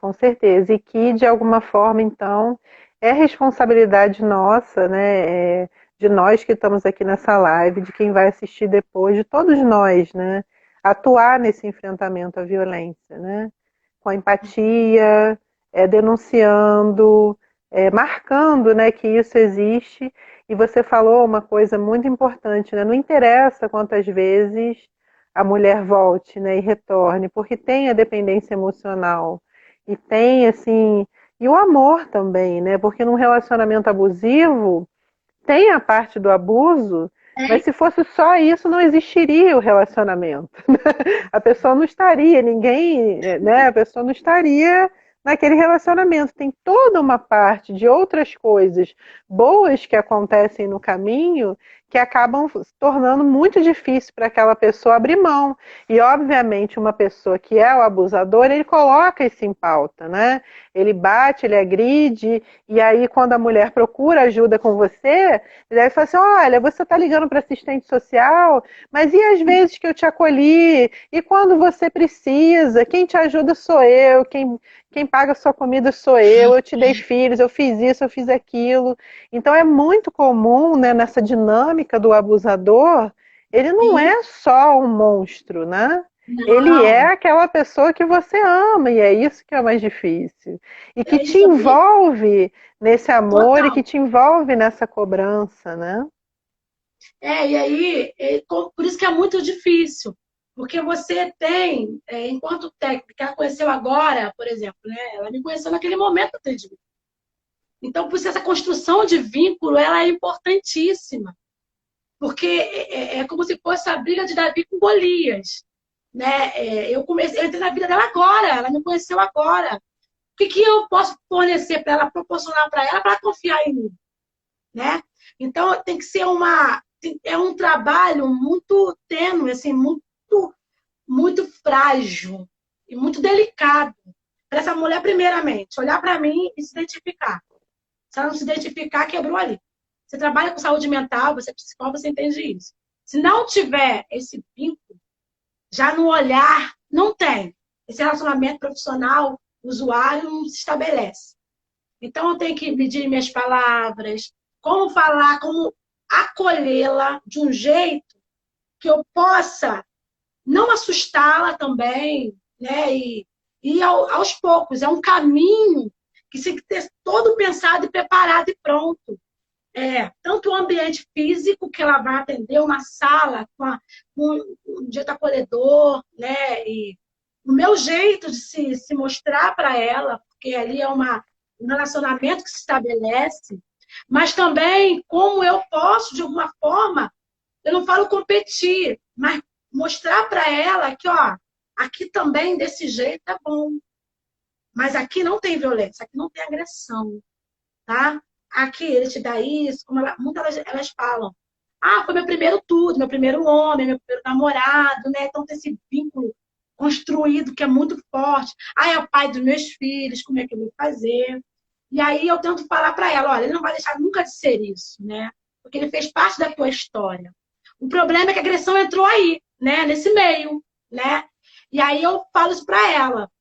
Com certeza. E que, de alguma forma, então, é responsabilidade nossa, né? De nós que estamos aqui nessa live, de quem vai assistir depois, de todos nós, né? Atuar nesse enfrentamento à violência, né? Com a empatia, denunciando, marcando, né, que isso existe. E você falou uma coisa muito importante, né? Não interessa quantas vezes a mulher volte, né, e retorne, porque tem a dependência emocional. E tem, assim, e o amor também, né? Porque num relacionamento abusivo, tem a parte do abuso, mas se fosse só isso, não existiria o relacionamento. A pessoa não estaria, ninguém, né? A pessoa não estaria naquele relacionamento. Tem toda uma parte de outras coisas boas que acontecem no caminho que acabam se tornando muito difícil para aquela pessoa abrir mão. E, obviamente, uma pessoa que é o abusador, ele coloca isso em pauta, né? Ele bate, ele agride, e aí quando a mulher procura ajuda com você, ele aí fala assim, olha, você está ligando para assistente social, mas e as vezes que eu te acolhi? E quando você precisa? Quem te ajuda sou eu, quem paga a sua comida sou eu te dei filhos, eu fiz isso, eu fiz aquilo. Então é muito comum, né, nessa dinâmica do abusador, ele não é só um monstro, né? Ele é Não, aquela pessoa que você ama, e é isso que é mais difícil. E que é te isso aí, envolve nesse amor e que total. te envolve nessa cobrança, né? E aí, por isso que é muito difícil. Porque você tem, enquanto técnica, ela conheceu agora, por exemplo, né? Ela me conheceu naquele momento do atendimento. Então, por isso, essa construção de vínculo, ela é importantíssima. Porque é como se fosse a briga de Davi com Golias. Né? Eu entrei na vida dela agora, ela me conheceu agora. O que eu posso fornecer para ela, proporcionar para ela confiar em mim? Né? Então, tem que ser é um trabalho muito tênue, assim, muito frágil e muito delicado para essa mulher, primeiramente, olhar para mim e se identificar. Se ela não se identificar, quebrou ali. Você trabalha com saúde mental, você é psicólogo, você entende isso. Se não tiver esse vínculo, já no olhar, não tem. Esse relacionamento profissional, usuário, não se estabelece. Então, eu tenho que medir minhas palavras, como falar, como acolhê-la de um jeito que eu possa não assustá-la também, né? E aos poucos. É um caminho que tem que ter todo pensado e preparado e pronto. tanto o ambiente físico, que ela vai atender uma sala com um dieta acolhedor, né? E o meu jeito de se mostrar para ela, porque ali é um relacionamento que se estabelece, mas também como eu posso, de alguma forma, eu não falo competir, mas mostrar para ela que, ó, aqui também desse jeito é bom, mas aqui não tem violência, aqui não tem agressão, tá? Aqui ele te dá isso, como muitas elas falam. Ah, foi meu primeiro tudo, meu primeiro homem, meu primeiro namorado, né? Então tem esse vínculo construído que é muito forte. Ah, é o pai dos meus filhos, como é que eu vou fazer? E aí eu tento falar para ela, olha, ele não vai deixar nunca de ser isso, né? Porque ele fez parte da tua história. O problema é que a agressão entrou aí, né? Nesse meio, né? E aí eu falo isso para ela.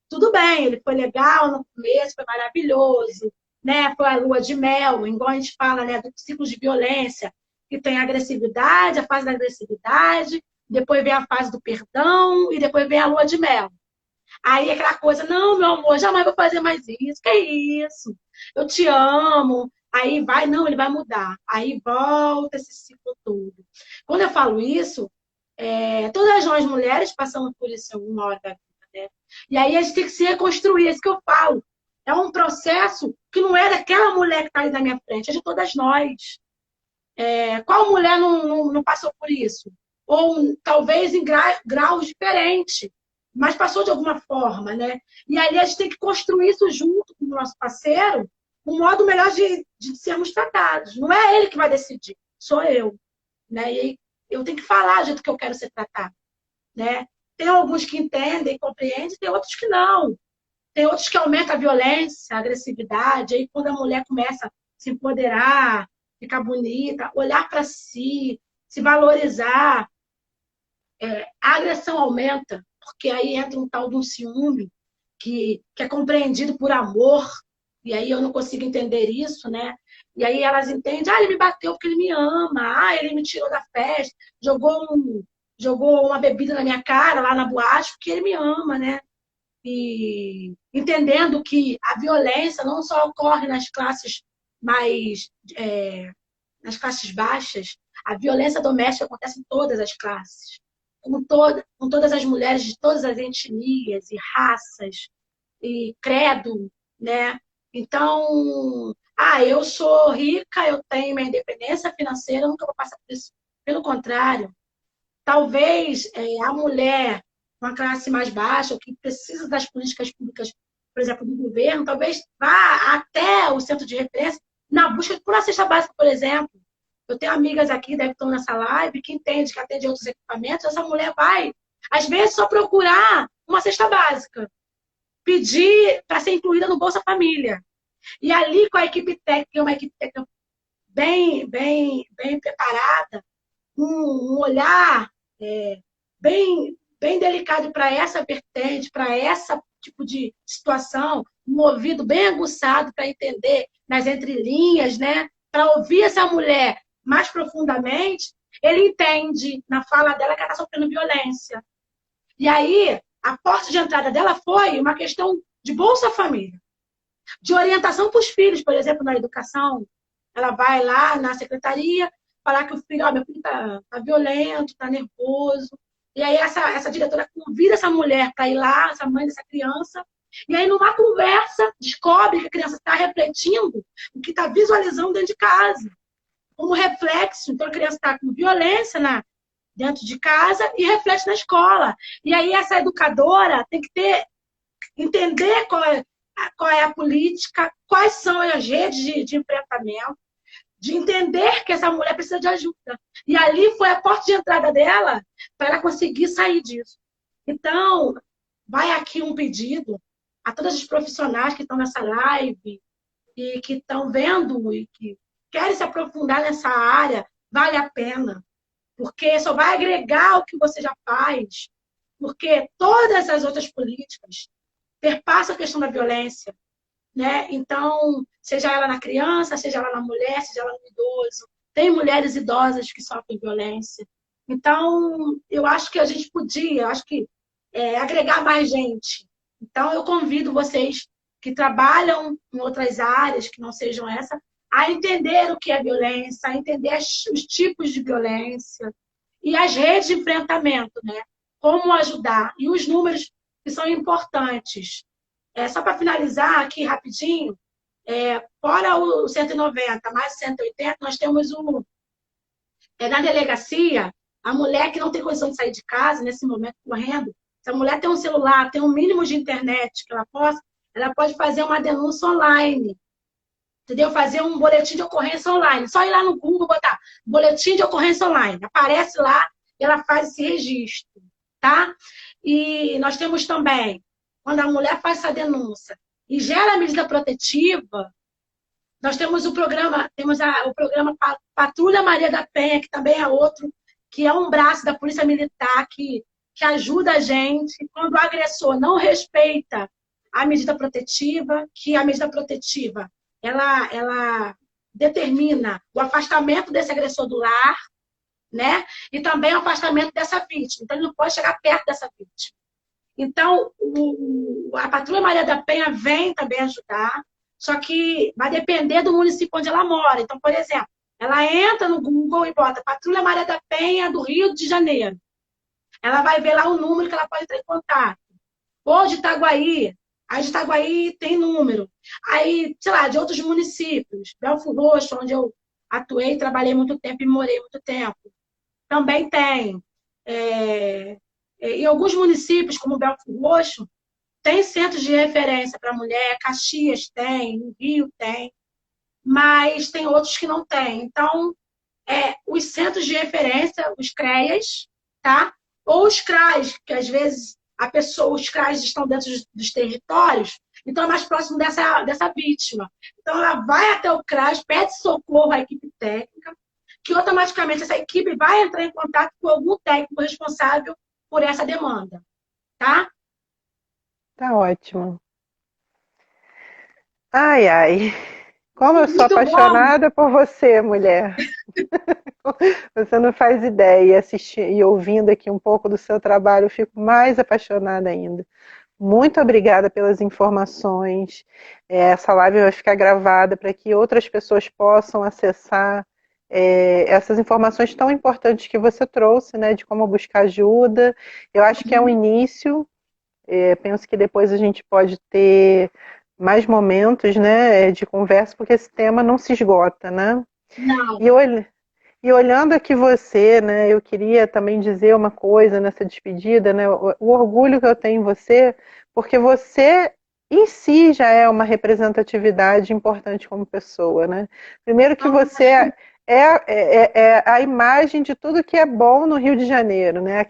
Tudo bem, ele foi legal no começo, foi maravilhoso, né? Foi a lua de mel, igual a gente fala, né, do ciclo de violência, que tem a agressividade, a fase da agressividade, depois vem a fase do perdão e depois vem a lua de mel. Aí aquela coisa, não, meu amor, jamais vou fazer mais isso. Que isso? Eu te amo. Aí vai, não, ele vai mudar. Aí volta esse ciclo todo. Quando eu falo isso, todas nós mulheres passamos por isso em alguma hora da vida, né? E aí a gente tem que se reconstruir, é isso que eu falo. É um processo que não é daquela mulher que está ali na minha frente, é de todas nós. Qual mulher não passou por isso? Ou talvez em graus diferentes, mas passou de alguma forma, né? E ali a gente tem que construir isso junto com o nosso parceiro, um modo melhor de sermos tratados. Não é ele que vai decidir, sou eu, né? E aí eu tenho que falar do jeito que eu quero ser tratada, né? Tem alguns que entendem, compreendem, tem outros que não. Tem outros que aumentam a violência, a agressividade. Aí quando a mulher começa a se empoderar, ficar bonita, olhar para si, se valorizar, a agressão aumenta, porque aí entra um tal de um ciúme que é compreendido por amor, e aí eu não consigo entender isso, né? E aí elas entendem, ele me bateu porque ele me ama, ele me tirou da festa, jogou uma bebida na minha cara lá na boate porque ele me ama, né? E entendendo que a violência não só ocorre nas classes mais nas classes baixas, a violência doméstica acontece em todas as classes, com todas as mulheres de todas as etnias e raças e credo, né? Então, eu sou rica, eu tenho minha independência financeira, eu nunca vou passar por isso. Pelo contrário, talvez a mulher com a classe mais baixa, ou que precisa das políticas públicas, por exemplo, do governo, talvez vá até o centro de referência na busca por uma cesta básica, por exemplo. Eu tenho amigas aqui, deve estar nessa live, que entende que atende outros equipamentos, essa mulher vai, às vezes, só procurar uma cesta básica, pedir para ser incluída no Bolsa Família. E ali, com a equipe técnica, uma equipe técnica bem preparada, um olhar bem delicado para essa vertente, para esse tipo de situação, um ouvido bem aguçado para entender nas entrelinhas, né? Para ouvir essa mulher mais profundamente, ele entende na fala dela que ela está sofrendo violência. E aí, a porta de entrada dela foi uma questão de Bolsa Família, de orientação para os filhos, por exemplo, na educação. Ela vai lá na secretaria falar que o filho, meu filho tá violento, tá nervoso. E aí essa diretora convida essa mulher para ir lá, essa mãe dessa criança, e aí numa conversa descobre que a criança está refletindo o que está visualizando dentro de casa. Como reflexo, então a criança está com violência dentro de casa e reflete na escola. E aí essa educadora tem que entender qual é a política, quais são as redes de enfrentamento, de entender que essa mulher precisa de ajuda. E ali foi a porta de entrada dela para ela conseguir sair disso. Então, vai aqui um pedido a todos os profissionais que estão nessa live e que estão vendo e que querem se aprofundar nessa área, vale a pena. Porque só vai agregar o que você já faz. Porque todas as outras políticas perpassam a questão da violência, né? Então, seja ela na criança, seja ela na mulher, seja ela no idoso. Tem mulheres idosas que sofrem violência. Então, eu acho que a gente podia, eu acho que agregar mais gente. Então, eu convido vocês que trabalham em outras áreas, que não sejam essa, a entender o que é violência, a entender os tipos de violência e as redes de enfrentamento, né? Como ajudar. E os números que são importantes. Só para finalizar aqui rapidinho, fora o 190, mais 180, nós temos na delegacia, a mulher que não tem condição de sair de casa, nesse momento correndo, se a mulher tem um celular, tem um mínimo de internet que ela pode fazer uma denúncia online. Entendeu? Fazer um boletim de ocorrência online. Só ir lá no Google, botar boletim de ocorrência online. Aparece lá e ela faz esse registro, tá? E nós temos também, quando a mulher faz essa denúncia e gera a medida protetiva, nós temos o programa Patrulha Maria da Penha, que também é outro, que é um braço da Polícia Militar que ajuda a gente quando o agressor não respeita a medida protetiva, que a medida protetiva ela determina o afastamento desse agressor do lar, né? E também o afastamento dessa vítima. Então, ele não pode chegar perto dessa vítima. Então, a Patrulha Maria da Penha vem também ajudar, só que vai depender do município onde ela mora. Então, por exemplo, ela entra no Google e bota Patrulha Maria da Penha do Rio de Janeiro. Ela vai ver lá o número que ela pode entrar em contato. Ou de Itaguaí. A de Itaguaí tem número. Aí, sei lá, de outros municípios. Belford Roxo, onde eu atuei, trabalhei muito tempo e morei muito tempo. Também tem. Em alguns municípios, como Belford Roxo, tem centros de referência para mulher. Caxias tem, no Rio tem. Mas tem outros que não tem. Então, os centros de referência, os CREAs, tá? Ou os CRAs, que às vezes os CRAs estão dentro dos territórios, então é mais próximo dessa vítima. Então ela vai até o CRAS, pede socorro à equipe técnica, que automaticamente essa equipe vai entrar em contato com algum técnico responsável por essa demanda, tá? Tá ótimo. Ai, ai. Como eu sou Muito bom! apaixonada por você, mulher. Você não faz ideia. E assistir e ouvindo aqui um pouco do seu trabalho, eu fico mais apaixonada ainda. Muito obrigada pelas informações. Essa live vai ficar gravada para que outras pessoas possam acessar essas informações tão importantes que você trouxe, né, de como buscar ajuda. Eu acho que é um início. Penso que depois a gente pode ter mais momentos, né, de conversa, porque esse tema não se esgota, né? Não. E olhando aqui você, né, eu queria também dizer uma coisa nessa despedida, né, o orgulho que eu tenho em você, porque você em si já é uma representatividade importante como pessoa, né? Primeiro que você é a imagem de tudo que é bom no Rio de Janeiro, né?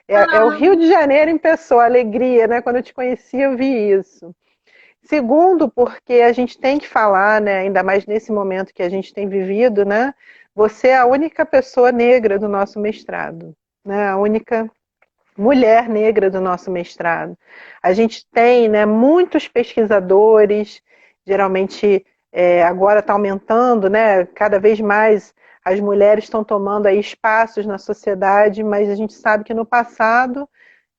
É o Rio de Janeiro em pessoa, a alegria, né? Quando eu te conheci, eu vi isso. Segundo, porque a gente tem que falar, né, ainda mais nesse momento que a gente tem vivido, né, você é a única pessoa negra do nosso mestrado, né, a única mulher negra do nosso mestrado. A gente tem, né, muitos pesquisadores, geralmente agora está aumentando, né, cada vez mais as mulheres estão tomando aí espaços na sociedade, mas a gente sabe que no passado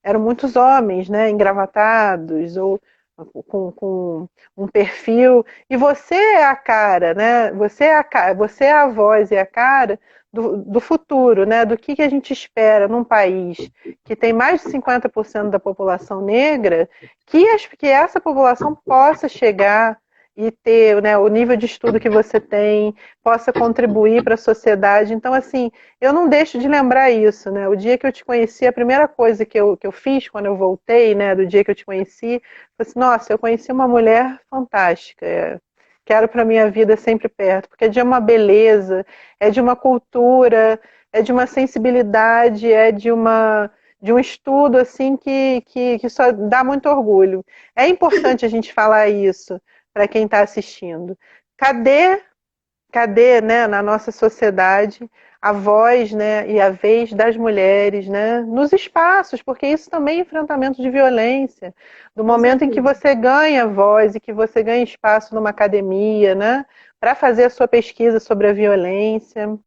eram muitos homens, né, engravatados ou com um perfil, e você é a cara, né? Você é a voz e a cara do futuro, né? Do que a gente espera num país que tem mais de 50% da população negra, que essa população possa chegar e ter, né, o nível de estudo que você tem, possa contribuir para a sociedade. Então, assim, eu não deixo de lembrar isso, né? O dia que eu te conheci, a primeira coisa que eu fiz quando eu voltei, né, do dia que eu te conheci, foi assim, nossa, eu conheci uma mulher fantástica, quero para minha vida sempre perto, porque é de uma beleza, é de uma cultura, é de uma sensibilidade, de um estudo assim que só dá muito orgulho. É importante a gente falar isso para quem está assistindo. Cadê, né, na nossa sociedade a voz, né, e a vez das mulheres, né, nos espaços, porque isso também é enfrentamento de violência. Do momento em que você ganha voz e que você ganha espaço numa academia, né, para fazer a sua pesquisa sobre a violência.